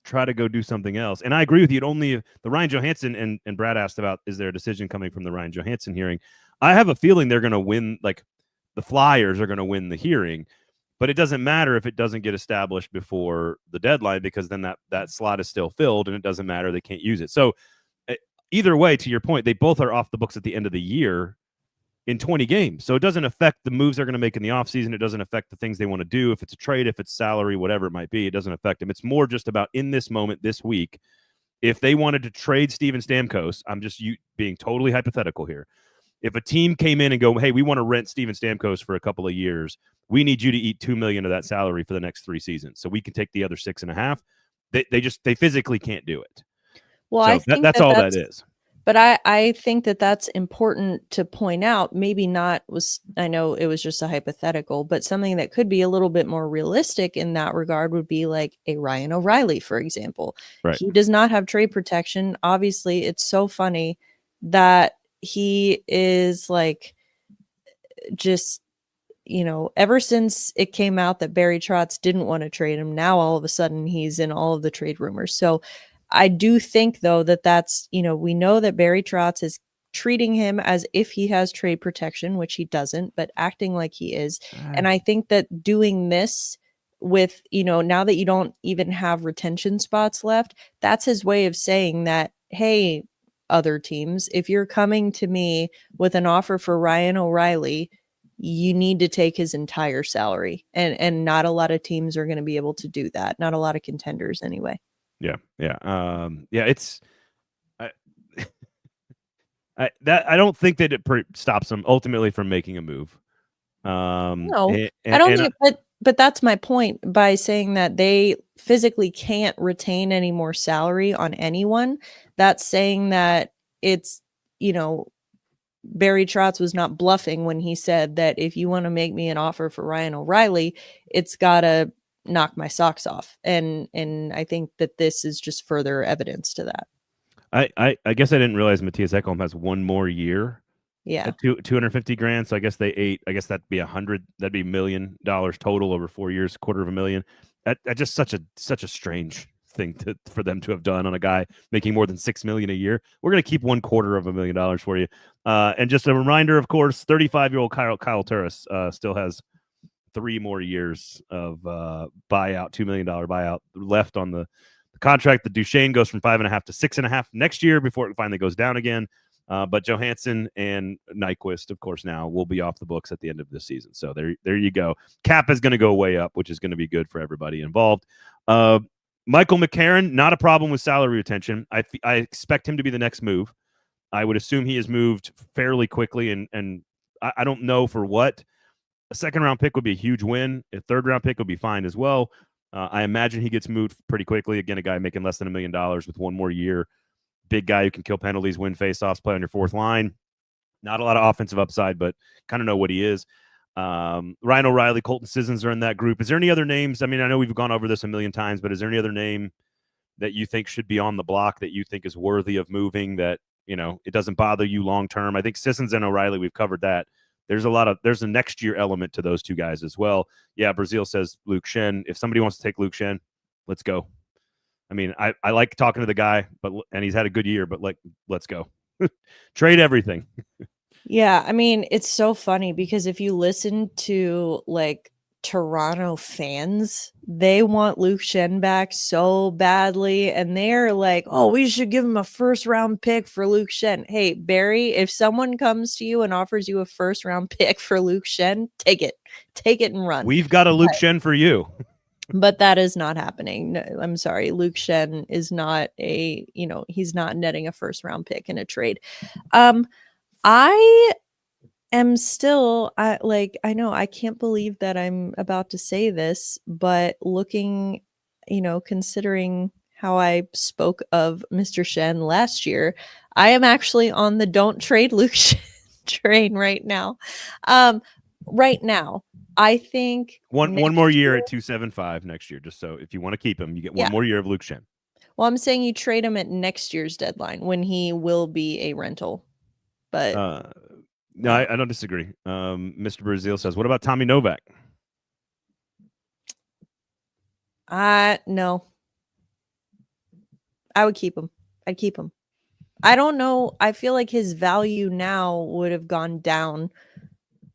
try to go do something else. And I agree with you. The Ryan Johansson, and Brad asked about, is there a decision coming from the Ryan Johansson hearing? I have a feeling they're going to win, the Flyers are going to win the hearing, but it doesn't matter if it doesn't get established before the deadline, because then that slot is still filled and it doesn't matter. They can't use it. So either way, to your point, they both are off the books at the end of the year in 20 games. So it doesn't affect the moves they're going to make in the offseason. It doesn't affect the things they want to do. If it's a trade, if it's salary, whatever it might be, it doesn't affect them. It's more just about in this moment, this week, if they wanted to trade Steven Stamkos, I'm just being totally hypothetical here. If a team came in and go, hey, we want to rent Steven Stamkos for a couple of years, we need you to eat $2 million of that salary for the next 3 seasons, so we can take the other 6.5. They physically can't do it. Well, so I think that's all that is. But I think that that's important to point out. Maybe not I know it was just a hypothetical, but something that could be a little bit more realistic in that regard would be like a Ryan O'Reilly, for example. Right. He does not have trade protection. Obviously, it's so funny that he is like just, ever since it came out that Barry Trotz didn't want to trade him, now all of a sudden he's in all of the trade rumors. So I do think, though, that's, we know that Barry Trotz is treating him as if he has trade protection, which he doesn't, but acting like he is. And I think that doing this with, now that you don't even have retention spots left, that's his way of saying that, hey, other teams, if you're coming to me with an offer for Ryan O'Reilly, you need to take his entire salary. And not a lot of teams are going to be able to do that. Not a lot of contenders anyway. Yeah. It's I don't think that it stops them ultimately from making a move. No, I don't think, but that's my point by saying that they physically can't retain any more salary on anyone. That's saying that it's, Barry Trotz was not bluffing when he said that if you want to make me an offer for Ryan O'Reilly, it's got to knock my socks off. And I think that this is just further evidence to that. I guess I didn't realize Matthias Ekholm has one more year. Yeah. At $250,000. So I guess that'd be that'd be $1 million total over 4 years, $250,000. That just such a strange thing for them to have done on a guy making more than $6 million a year. We're going to keep $250,000 for you. And just a reminder, of course, 35-year-old Kyle Turris still has 3 more years of buyout, $2 million buyout left on the contract. The Duchesne goes from 5.5 to 6.5 next year before it finally goes down again. But Johansson and Nyquist, of course, now will be off the books at the end of the season. So there you go. Cap is going to go way up, which is going to be good for everybody involved. Michael McCarron, not a problem with salary retention. I expect him to be the next move. I would assume he has moved fairly quickly, and I don't know for what. A second-round pick would be a huge win. A third-round pick would be fine as well. I imagine he gets moved pretty quickly. Again, a guy making less than $1 million with 1 more year. Big guy who can kill penalties, win faceoffs, play on your fourth line. Not a lot of offensive upside, but kind of know what he is. Ryan O'Reilly, Colton Sissons are in that group. Is there any other names? I mean, I know we've gone over this a million times, but is there any other name that you think should be on the block that you think is worthy of moving, that, it doesn't bother you long term? I think Sissons and O'Reilly, we've covered that. There's a next year element to those two guys as well. Yeah, Brazil says Luke Schenn. If somebody wants to take Luke Schenn, let's go. I mean, I like talking to the guy, and he's had a good year, but let's go. Trade everything. Yeah, I mean, it's so funny because if you listen to Toronto fans, they want Luke Schenn back so badly, and they're like, "Oh, we should give him a first-round pick for Luke Schenn." Hey, Barry, if someone comes to you and offers you a first-round pick for Luke Schenn, take it and run. We've got a Luke Schenn for you. But that is not happening. No, I'm sorry. Luke Schenn is not he's not netting a first-round pick in a trade. I am still, I know I can't believe that I'm about to say this, but looking, considering how I spoke of Mr. Schenn last year, I am actually on the don't trade Luke Schenn train right now. I think one more year at 275 next year, just so if you want to keep him, you get one more year of Luke Schenn. Well, I'm saying you trade him at next year's deadline when he will be a rental. But no, I don't disagree. Mr. Brazil says, what about Tommy Novak? No. I would keep him. I'd keep him. I don't know. I feel like his value now would have gone down.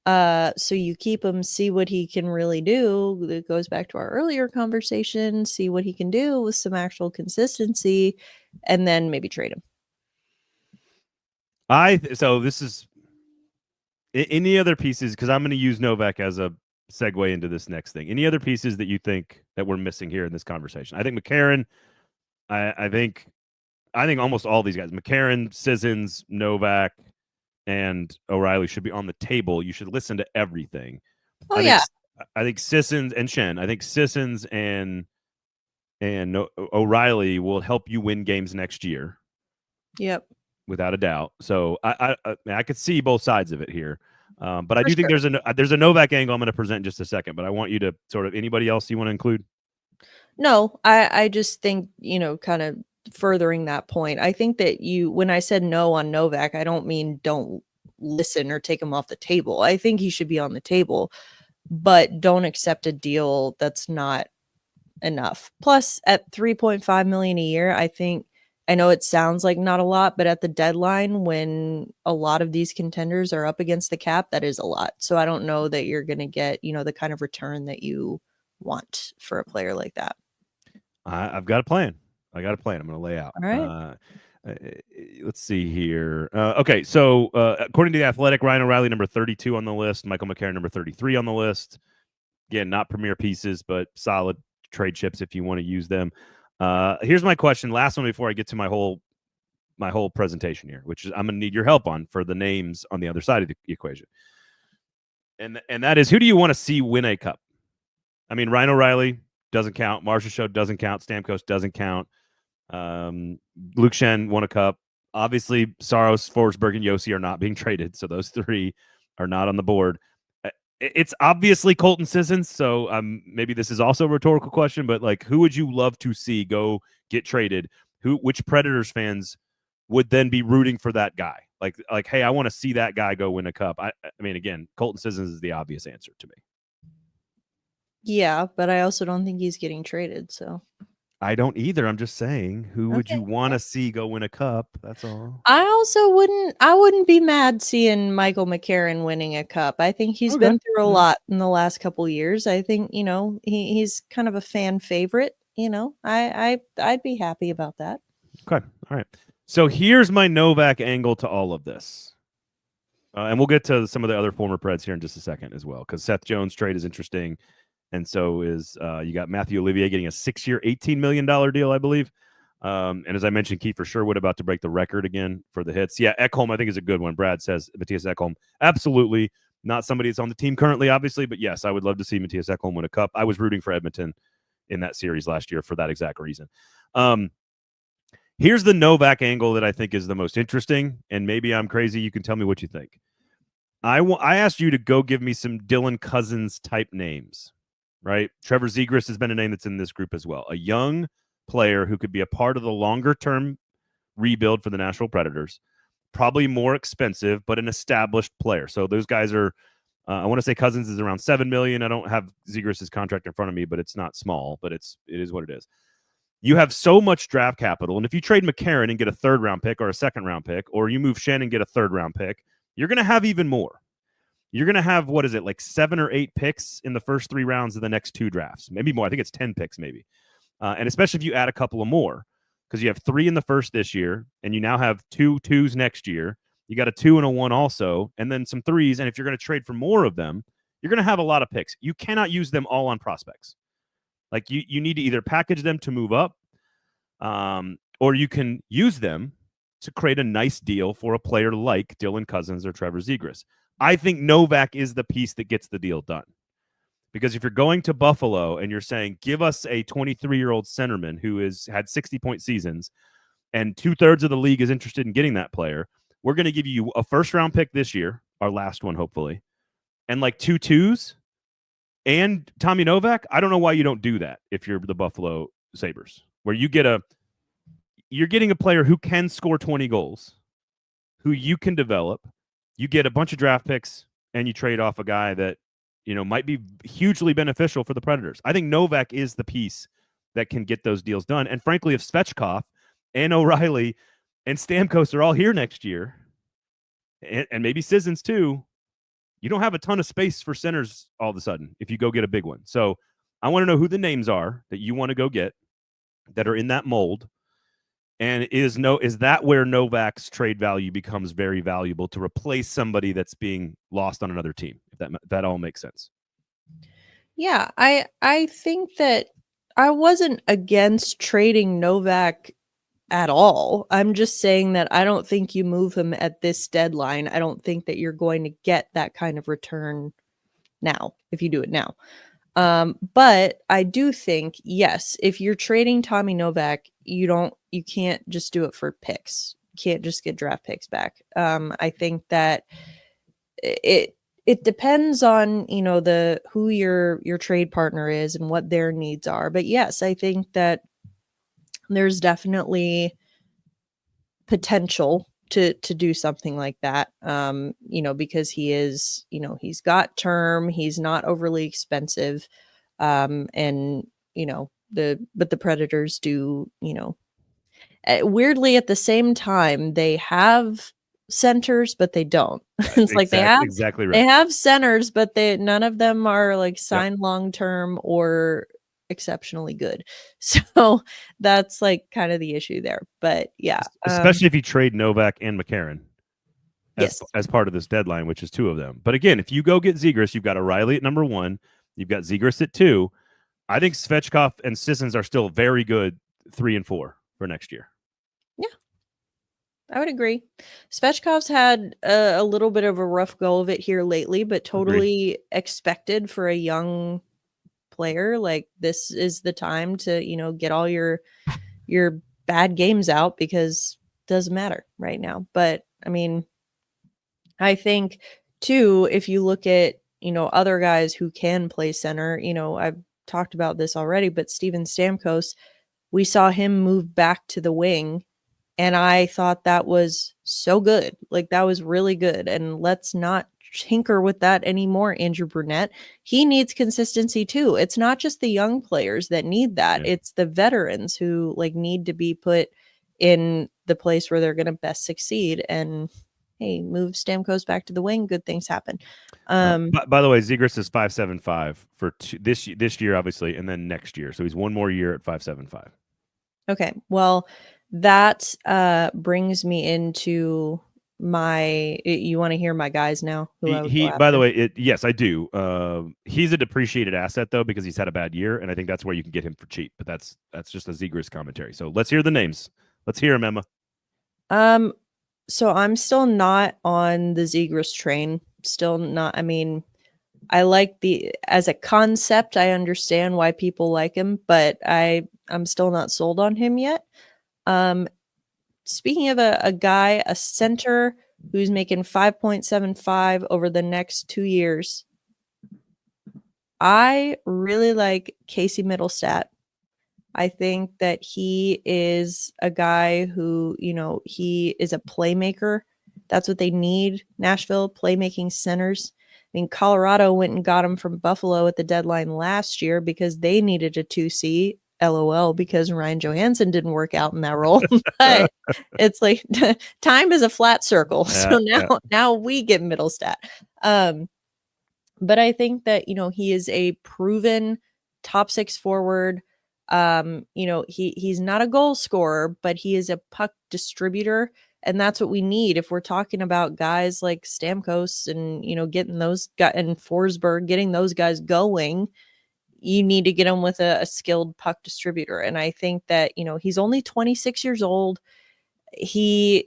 So you keep him, see what he can really do. It goes back to our earlier conversation, see what he can do with some actual consistency, and then maybe trade him. So this is any other pieces, because I'm going to use Novak as a segue into this next thing. Any other pieces that you think that we're missing here in this conversation? I think McCarron, I think almost all these guys, McCarron, Sissons, Novak, and O'Reilly should be on the table. You should listen to everything. I think Sissons and Schenn. I think Sissons and O'Reilly will help you win games next year. Yep. without a doubt. So I could see both sides of it here. But I For do think sure. there's a Novak angle I'm going to present in just a second, but I want you to sort of, anybody else you want to include? No, I just think, kind of furthering that point. I think that when I said no on Novak, I don't mean don't listen or take him off the table. I think he should be on the table, but don't accept a deal that's not enough. Plus, at 3.5 million a year, I know it sounds like not a lot, but at the deadline, when a lot of these contenders are up against the cap, that is a lot. So I don't know that you're going to get, the kind of return that you want for a player like that. I've got a plan. I'm going to lay out. All right. Let's see here. Okay, so according to The Athletic, Ryan O'Reilly, number 32 on the list. Michael McCarron, number 33 on the list. Again, not premier pieces, but solid trade chips if you want to use them. Here's my question. Last one before I get to my whole presentation here, which is I'm going to need your help on for the names on the other side of the equation. And that is, who do you want to see win a cup? I mean, Ryan O'Reilly doesn't count. Marcia Show doesn't count. Stamkos doesn't count. Luke Shen won a cup. Obviously, Saros, Forsberg, and Yossi are not being traded, so those three are not on the board. It's obviously Colton Sissons, so maybe this is also a rhetorical question, but like, who would you love to see go get traded? Which Predators fans would then be rooting for that guy? Like, hey, I want to see that guy go win a cup. I mean, again, Colton Sissons is the obvious answer to me. Yeah, but I also don't think he's getting traded, so. I don't either. I'm just saying, who would you want to see go win a cup? That's all. I wouldn't be mad seeing Michael McCarron winning a cup. I think he's been through a lot in the last couple of years. I think, he's kind of a fan favorite, I'd be happy about that. Okay. All right. So here's my Novak angle to all of this. And we'll get to some of the other former Preds here in just a second as well, because Seth Jones' trade is interesting. And so is you got Matthew Olivier getting a 6-year, $18 million deal, I believe. And as I mentioned, Kiefer Sherwood about to break the record again for the hits. Yeah, Ekholm, I think, is a good one. Brad says Matthias Ekholm. Absolutely. Not somebody that's on the team currently, obviously. But yes, I would love to see Matthias Ekholm win a cup. I was rooting for Edmonton in that series last year for that exact reason. Here's the Novak angle that I think is the most interesting. And maybe I'm crazy. You can tell me what you think. I asked you to go give me some Dylan Cousins type names. Right? Trevor Zegras has been a name that's in this group as well. A young player who could be a part of the longer-term rebuild for the Nashville Predators. Probably more expensive, but an established player. So those guys are, I want to say Cousins is around $7 million. I don't have Zegras' contract in front of me, but it's not small, but it is what it is. You have so much draft capital, and if you trade McCarron and get a third-round pick or a second-round pick, or you move Shen and get a third-round pick, you're going to have even more. You're going to have, what is it, like 7 or 8 picks in the first 3 rounds of the next 2 drafts. Maybe more. I think it's 10 picks maybe. And especially if you add a couple of more, because you have 3 in the first this year, and you now have 2 2s next year. You got a 2 and a 1 also, and then some 3s. And if you're going to trade for more of them, you're going to have a lot of picks. You cannot use them all on prospects. Like you need to either package them to move up, or you can use them to create a nice deal for a player like Dylan Cousins or Trevor Zegras. I think Novak is the piece that gets the deal done. Because if you're going to Buffalo and you're saying, give us a 23-year-old centerman who has had 60-point seasons and 2/3 of the league is interested in getting that player, we're going to give you a first-round pick this year, our last one, hopefully, and like 2 2s and Tommy Novak. I don't know why you don't do that if you're the Buffalo Sabres, where you're getting a player who can score 20 goals, who you can develop. You get a bunch of draft picks and you trade off a guy that, might be hugely beneficial for the Predators. I think Novak is the piece that can get those deals done. And frankly, if Svechkov and O'Reilly and Stamkos are all here next year, and maybe Sissons too, you don't have a ton of space for centers all of a sudden if you go get a big one. So I want to know who the names are that you want to go get that are in that mold. And is that where Novak's trade value becomes very valuable to replace somebody that's being lost on another team? If that all makes sense. Yeah, I think that I wasn't against trading Novak at all. I'm just saying that I don't think you move him at this deadline. I don't think that you're going to get that kind of return now if you do it now. But I do think, yes, if you're trading Tommy Novak, you can't just do it for picks. can't just get draft picks back. I think that it depends on, you know, who your trade partner is and what their needs are. But yes, I think that there's definitely potential to do something like that. You know, because he is, you know, he's got term, he's not overly expensive. And you know, but the Predators do, you know, weirdly at the same time they have centers but they don't. It's like Exactly right. they have centers but none of them are like signed long term or exceptionally good. So that's like kind of the issue there. But yeah, Especially if you trade Novak and McCarron as part of this deadline, which is 2 of them. But again, if you go get Zegras, you've got O'Reilly at number 1, you've got Zegras at 2. I think Svechkov and Sissons are still very good 3 and 4 for next year. Yeah, I would agree. Svechkov's had a little bit of a rough go of it here lately, but totally expected for a young player. Like, this is the time to, you know, get all your bad games out, because it doesn't matter right now. But I mean, I think too, if you look at, you know, other guys who can play center, you know, I've talked about this already, but Steven Stamkos, we saw him move back to the wing, and I thought that was so good. Like, that was really good. And let's not tinker with that anymore, Andrew Brunette. He needs consistency too. It's not just the young players that need that. Yeah. It's the veterans who like need to be put in the place where they're going to best succeed. And hey, move Stamkos back to the wing, good things happen. By the way, Zegras is 5.75 for this year, obviously, and then next year. So he's one more year at 5.75. Okay, well, that brings me into you want to hear my guys now? By the way, yes, I do. He's a depreciated asset though, because he's had a bad year, and I think that's where you can get him for cheap. But that's just a Zegras commentary. So let's hear the names. Let's hear him, Emma. So I'm still not on the Zegras train. Still not. I mean, I like as a concept, I understand why people like him, but I'm still not sold on him yet. Speaking of a center who's making 5.75 over the next 2 years, I really like Casey Middlestat. I think that he is a guy who, you know, he is a playmaker. That's what they need. Nashville, playmaking centers. I mean, Colorado went and got him from Buffalo at the deadline last year because they needed a 2C. LOL, because Ryan Johansson didn't work out in that role. But it's like time is a flat circle. So now we get Middlestat. But I think that, you know, he is a proven top 6 forward. You know, he's not a goal scorer, but he is a puck distributor. And that's what we need if we're talking about guys like Stamkos and, you know, getting those guys and Forsberg, getting those guys going. You need to get him with a skilled puck distributor. And I think that, you know, he's only 26 years old. He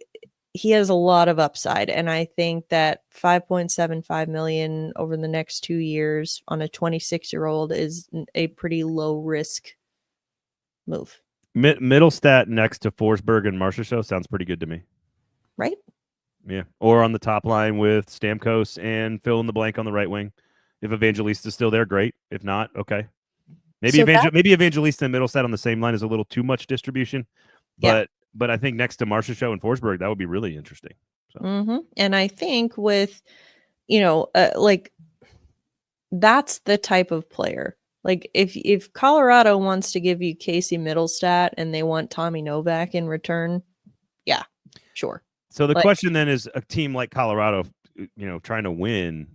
has a lot of upside. And I think that 5.75 million over the next 2 years on a 26-year-old is a pretty low risk move. Middlestat next to Forsberg and Marchessault sounds pretty good to me. Right? Yeah. Or on the top line with Stamkos and fill in the blank on the right wing. If Evangelista's still there, great. If not, okay. Maybe maybe Evangelista and Middlestat on the same line is a little too much distribution. But I think next to Marchessault and Forsberg, that would be really interesting. So. And I think with, you know, like that's the type of player. Like if Colorado wants to give you Casey Middlestat and they want Tommy Novak in return, yeah, sure. So the question then is, a team like Colorado, you know, trying to win,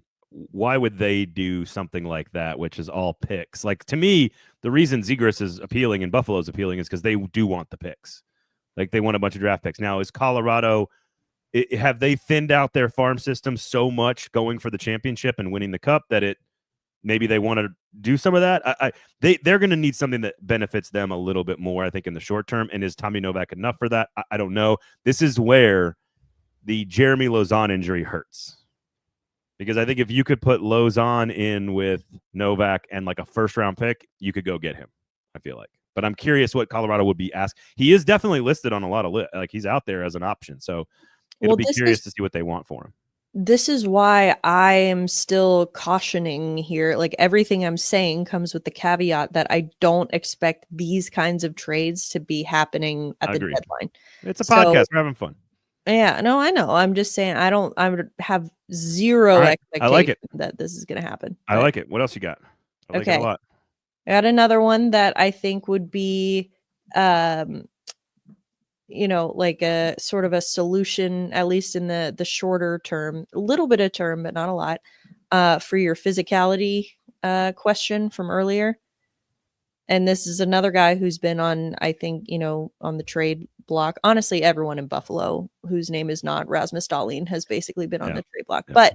why would they do something like that, which is all picks? Like, to me, the reason Zegras is appealing and Buffalo is appealing is because they do want the picks. Like, they want a bunch of draft picks. Now, is Colorado, have they thinned out their farm system so much going for the championship and winning the cup that maybe they want to do some of that? They're going to need something that benefits them a little bit more, I think, in the short term. And is Tommy Novak enough for that? I don't know. This is where the Jeremy Lauzon injury hurts. Because I think if you could put Lauzon in with Novak and like a first-round pick, you could go get him, I feel like. But I'm curious what Colorado would be asked. He is definitely listed on a lot of like he's out there as an option. So it'll be curious to see what they want for him. This is why I am still cautioning here. Like everything I'm saying comes with the caveat that I don't expect these kinds of trades to be happening at the deadline. It's a podcast. We're having fun. Yeah, no, I know. I'm just saying I would have zero expectation that this is going to happen. I like it. What else you got? I like it a lot. I got another one that I think would be like a sort of a solution, at least in the shorter term, a little bit of term, but not a lot, for your physicality question from earlier. And this is another guy who's been on, I think, on the trade block. Honestly, everyone in Buffalo whose name is not Rasmus Dahlin has basically been on the trade block. Yeah.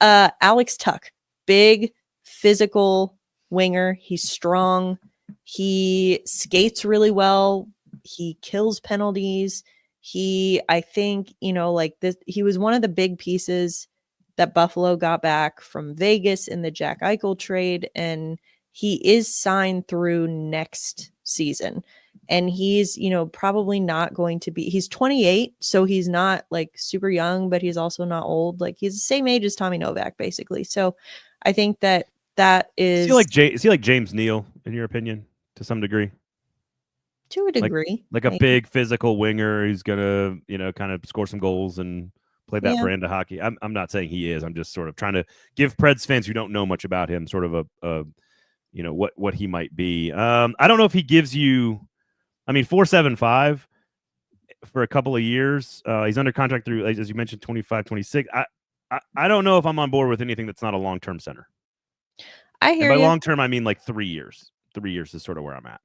But Alex Tuch, big physical winger. He's strong. He skates really well. He kills penalties. I think, he was one of the big pieces that Buffalo got back from Vegas in the Jack Eichel trade. And he is signed through next season. And he's, probably not going to be, he's 28. So he's not like super young, but he's also not old. Like he's the same age as Tommy Novak, basically. So I think that is. Is he like James Neal, in your opinion, to some degree? To a degree. Like a big physical winger who's going to, kind of score some goals and play that brand of hockey. I'm not saying he is. I'm just sort of trying to give Preds fans who don't know much about him sort of what he might be. I don't know if he gives you, 4.75 for a couple of years. He's under contract through, as you mentioned, 25, 26. I don't know if I'm on board with anything that's not a long-term center. I hear you. By long-term, I mean like 3 years. 3 years is sort of where I'm at.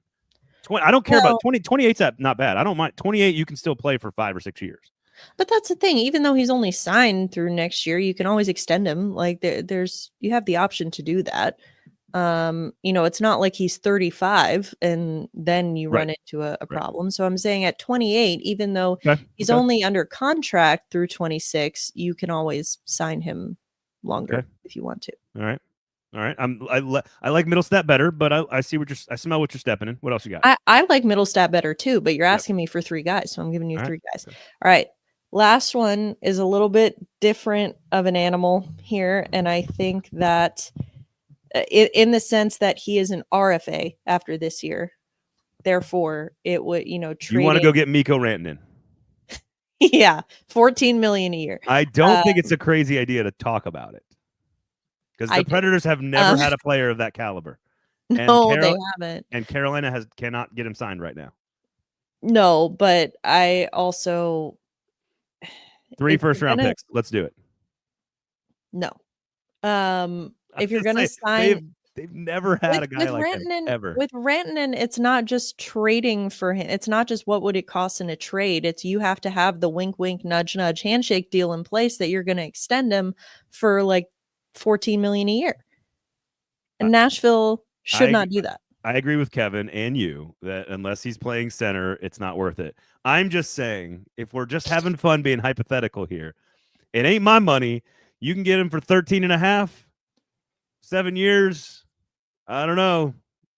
I don't care about 20. 28's not bad. I don't mind. 28, you can still play for 5 or 6 years. But that's the thing. Even though he's only signed through next year, you can always extend him. Like you have the option to do that. It's not like he's 35 and then you run into a problem. So I'm saying at 28, even though he's only under contract through 26, you can always sign him longer if you want to. All right. I like Middlestat better, but I smell what you're stepping in. What else you got? I like Middlestat better too, but you're asking me for 3 guys, so I'm giving you 3 guys. All right. Last one is a little bit different of an animal here, and I think that in the sense that he is an RFA after this year, therefore it would trade. You want to go get Mikko Rantanen? Yeah, $14 million a year. I don't think it's a crazy idea to talk about it. Because the Predators have never had a player of that caliber. No, they haven't. And Carolina cannot get him signed right now. No, but I also 3 first-round picks. Let's do it. No. If you're going to sign... They've never had a guy like him, ever. With Rantanen, it's not just trading for him. It's not just what would it cost in a trade. It's you have to have the wink, wink, nudge, nudge handshake deal in place that you're going to extend him for like $14 million a year. And Nashville should not do that. I agree with Kevin and you that unless he's playing center, it's not worth it. I'm just saying, if we're just having fun being hypothetical here, it ain't my money. You can get him for 13.5, 7 years. I don't know.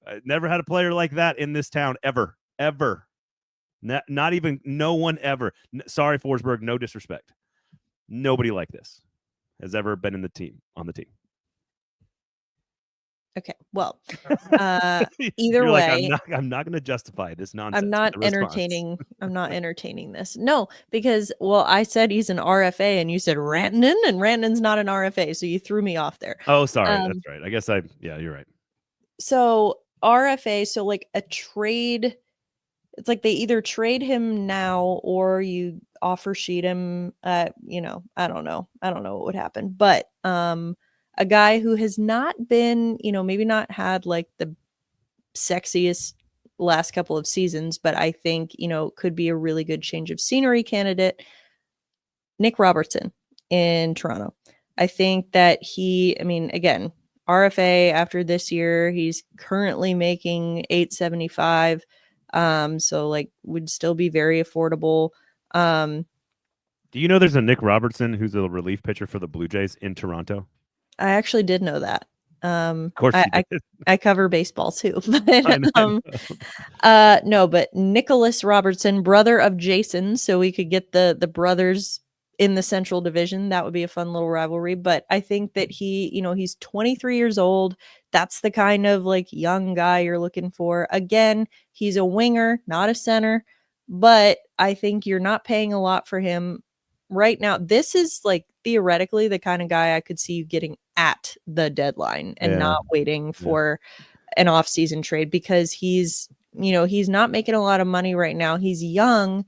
I never had a player like that in this town ever. Not even no one ever. Sorry, Forsberg, no disrespect. Nobody like this has ever been on the team. Okay, well, either way, like, I'm not going to justify this nonsense. I'm not entertaining this. No, because I said he's an RFA, and you said Rantanen, and Rantanen's not an RFA, so you threw me off there. Oh, sorry, that's right. I guess you're right. So RFA, so like a trade, it's like they either trade him now or you offer sheet him. I don't know what would happen, but a guy who has not been, maybe not had like the sexiest last couple of seasons, but I think, could be a really good change of scenery candidate. Nick Robertson in Toronto. I think that again, RFA after this year, he's currently making $875. So like would still be very affordable. Do you know there's a Nick Robertson who's a relief pitcher for the Blue Jays in Toronto? I actually did know that. Of course you did. I cover baseball too. I know. No, but Nicholas Robertson, brother of Jason, so we could get the brothers in the Central Division. That would be a fun little rivalry. But I think that he's 23 years old. That's the kind of like young guy you're looking for. Again, he's a winger, not a center, but I think you're not paying a lot for him right now. This is like theoretically the kind of guy I could see you getting at the deadline and not waiting for an off-season trade, because he's not making a lot of money right now. He's young.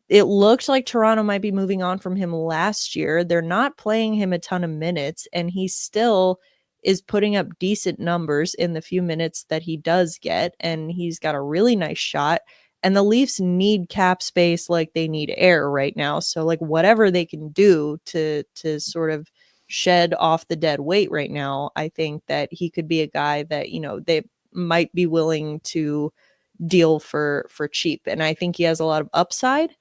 It looked like Toronto might be moving on from him last year. They're not playing him a ton of minutes, and he still is putting up decent numbers in the few minutes that he does get, and he's got a really nice shot. And the Leafs need cap space like they need air right now. So like whatever they can do to sort of shed off the dead weight right now, I think that he could be a guy that, they might be willing to deal for cheap. And I think he has a lot of upside.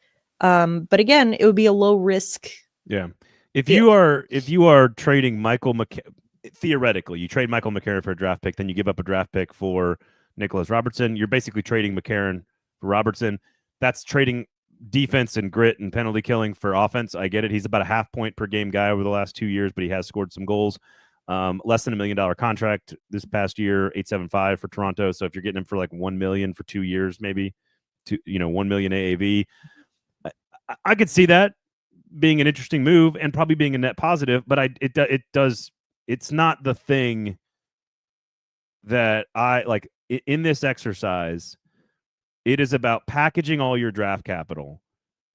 But again, it would be a low risk. Yeah. If you are trading Michael McCarron, theoretically, you trade Michael McCarron for a draft pick, then you give up a draft pick for Nicholas Robertson. You're basically trading McCarron for Robertson. That's trading defense and grit and penalty killing for offense. I get it. He's about a half point per game guy over the last 2 years, but he has scored some goals. Less than $1 million contract this past year, 875 for Toronto. So if you're getting him for like $1 million for 2 years, maybe $1 million AAV, I could see that being an interesting move and probably being a net positive. But it's not the thing that I like in this exercise. It is about packaging all your draft capital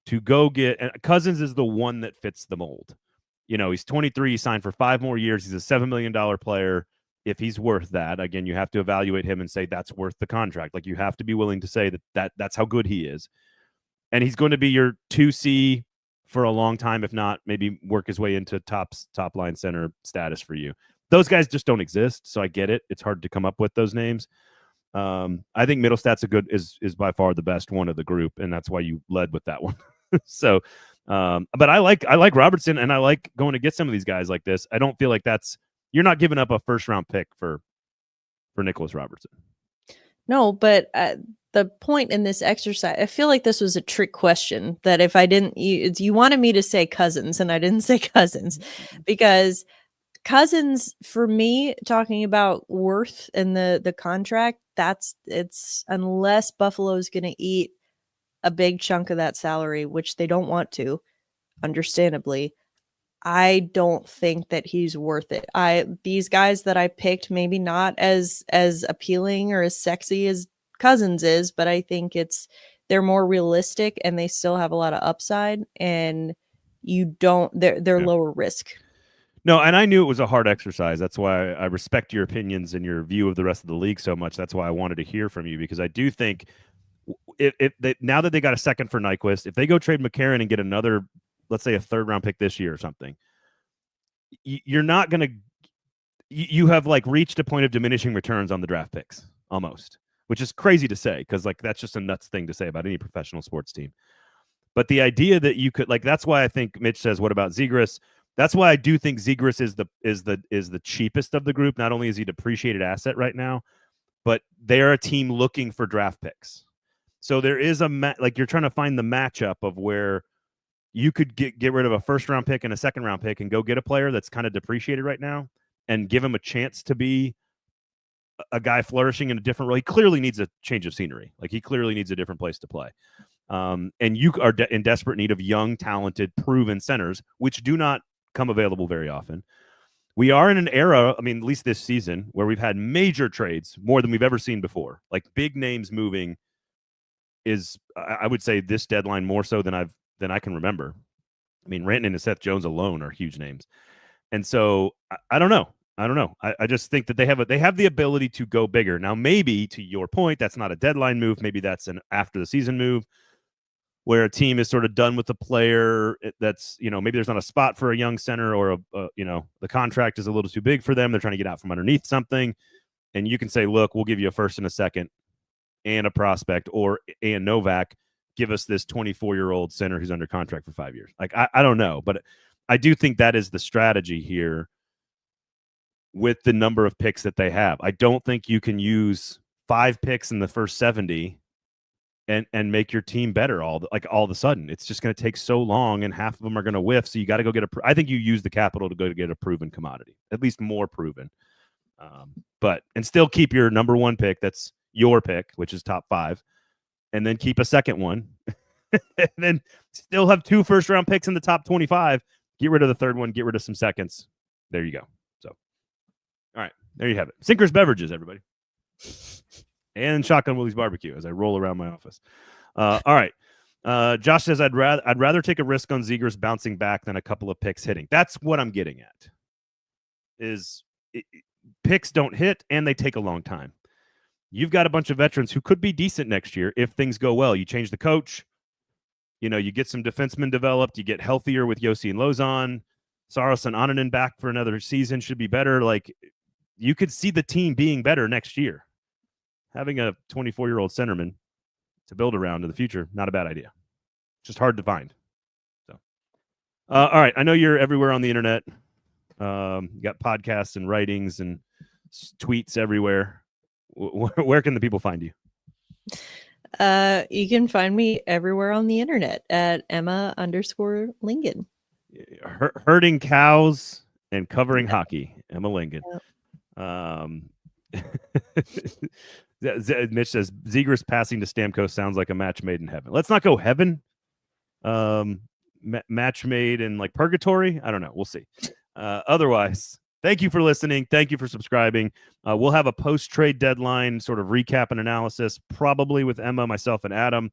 to go get. And Cousins is the one that fits the mold. He's 23. He signed for 5 more years. He's a $7 million player. If he's worth that, again, you have to evaluate him and say that's worth the contract. Like you have to be willing to say that's how good he is. And he's going to be your 2C for a long time, if not maybe work his way into top line center status for you. Those guys just don't exist. So I get it. It's hard to come up with those names. I think Middlestad's is by far the best one of the group, and that's why you led with that one. So, but I like Robertson, and I like going to get some of these guys like this. I don't feel like you're not giving up a first round pick for Nicholas Robertson. No, but the point in this exercise, I feel like this was a trick question. That if I didn't, you wanted me to say Cousins, and I didn't say Cousins, because Cousins, for me, talking about worth and the contract, it's unless Buffalo's going to eat a big chunk of that salary, which they don't want to, understandably, I don't think that he's worth it. These guys that I picked, maybe not as appealing or as sexy as Cousins is, but I think they're more realistic and they still have a lot of upside, and they're lower risk. No, and I knew it was a hard exercise. That's why I respect your opinions and your view of the rest of the league so much. That's why I wanted to hear from you, because I do think now that they got a second for Nyquist, if they go trade McCarron and get another, let's say a 3rd round pick this year or something, you're not going to – you have like reached a point of diminishing returns on the draft picks almost, which is crazy to say because like that's just a nuts thing to say about any professional sports team. But the idea that you could – like that's why I think Mitch says, what about Zegras? That's why I do think Zegras is the cheapest of the group. Not only is he a depreciated asset right now, but they're a team looking for draft picks. So there is like you're trying to find the matchup of where you could get rid of a 1st round pick and a 2nd round pick and go get a player that's kind of depreciated right now and give him a chance to be a guy flourishing in a different role. He clearly needs a change of scenery. Like he clearly needs a different place to play. And you are in desperate need of young, talented, proven centers, which do not come available very often. We are in an era, I mean, at least this season, where we've had major trades, more than we've ever seen before. Like big names moving is, I would say, this deadline more so than I can remember. I mean, Rantanen and Seth Jones alone are huge names, and so I don't know. I just think that they have the ability to go bigger. Now, maybe to your point, that's not a deadline move. Maybe that's an after the season move, where a team is sort of done with the player that's, maybe there's not a spot for a young center or the contract is a little too big for them. They're trying to get out from underneath something. And you can say, look, we'll give you a 1st and a 2nd and a prospect, and Novak, give us this 24-year-old center who's under contract for 5 years. Like, I don't know, but I do think that is the strategy here. with the number of picks that they have. I don't think you can use 5 picks in the first 70 and make your team better all of a sudden. It's just going to take so long, and half of them are going to whiff. So you got to go get I think you use the capital to go to get a proven commodity, at least more proven. And still keep your number 1 pick. That's your pick, which is top 5, and then keep a second one, and then still have 2 first-round picks in the top 25. Get rid of the third one. Get rid of some seconds. There you go. So, all right, there you have it. Sinkers Beverages, everybody. And Shotgun Willie's Barbecue as I roll around my office. All right. Josh says, I'd rather take a risk on Zegras bouncing back than a couple of picks hitting. That's what I'm getting at. Picks don't hit, and they take a long time. You've got a bunch of veterans who could be decent next year if things go well. You change the coach. You get some defensemen developed. You get healthier with Yossi and Lozon. Saros and Ananen back for another season should be better. Like, you could see the team being better next year. Having a 24-year-old centerman to build around in the future, not a bad idea. Just hard to find. So, all right. I know you're everywhere on the internet. You got podcasts and writings and tweets everywhere. Where can the people find you? You can find me everywhere on the internet at Emma_Lingan. Herding cows and covering hockey. Emma Lingan. Mitch says Zegras passing to Stamkos sounds like a match made in heaven. Let's not go heaven. Match made in like purgatory. I don't know. We'll see. Otherwise, thank you for listening. Thank you for subscribing. We'll have a post-trade deadline sort of recap and analysis, probably with Emma, myself, and Adam,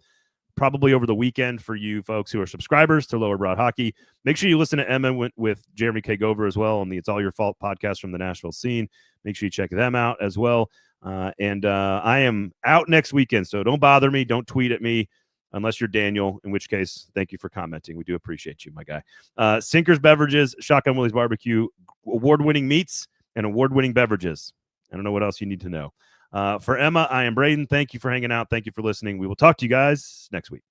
probably over the weekend for you folks who are subscribers to Lower Broad Hockey. Make sure you listen to Emma with Jeremy K. Gover as well on the It's All Your Fault podcast from the Nashville scene. Make sure you check them out as well. And I am out next weekend, so don't bother me. Don't tweet at me unless you're Daniel, in which case, thank you for commenting. We do appreciate you, my guy. Sinkers Beverages, Shotgun Willie's Barbecue, award-winning meats, and award-winning beverages. I don't know what else you need to know. For Emma, I am Braden. Thank you for hanging out. Thank you for listening. We will talk to you guys next week.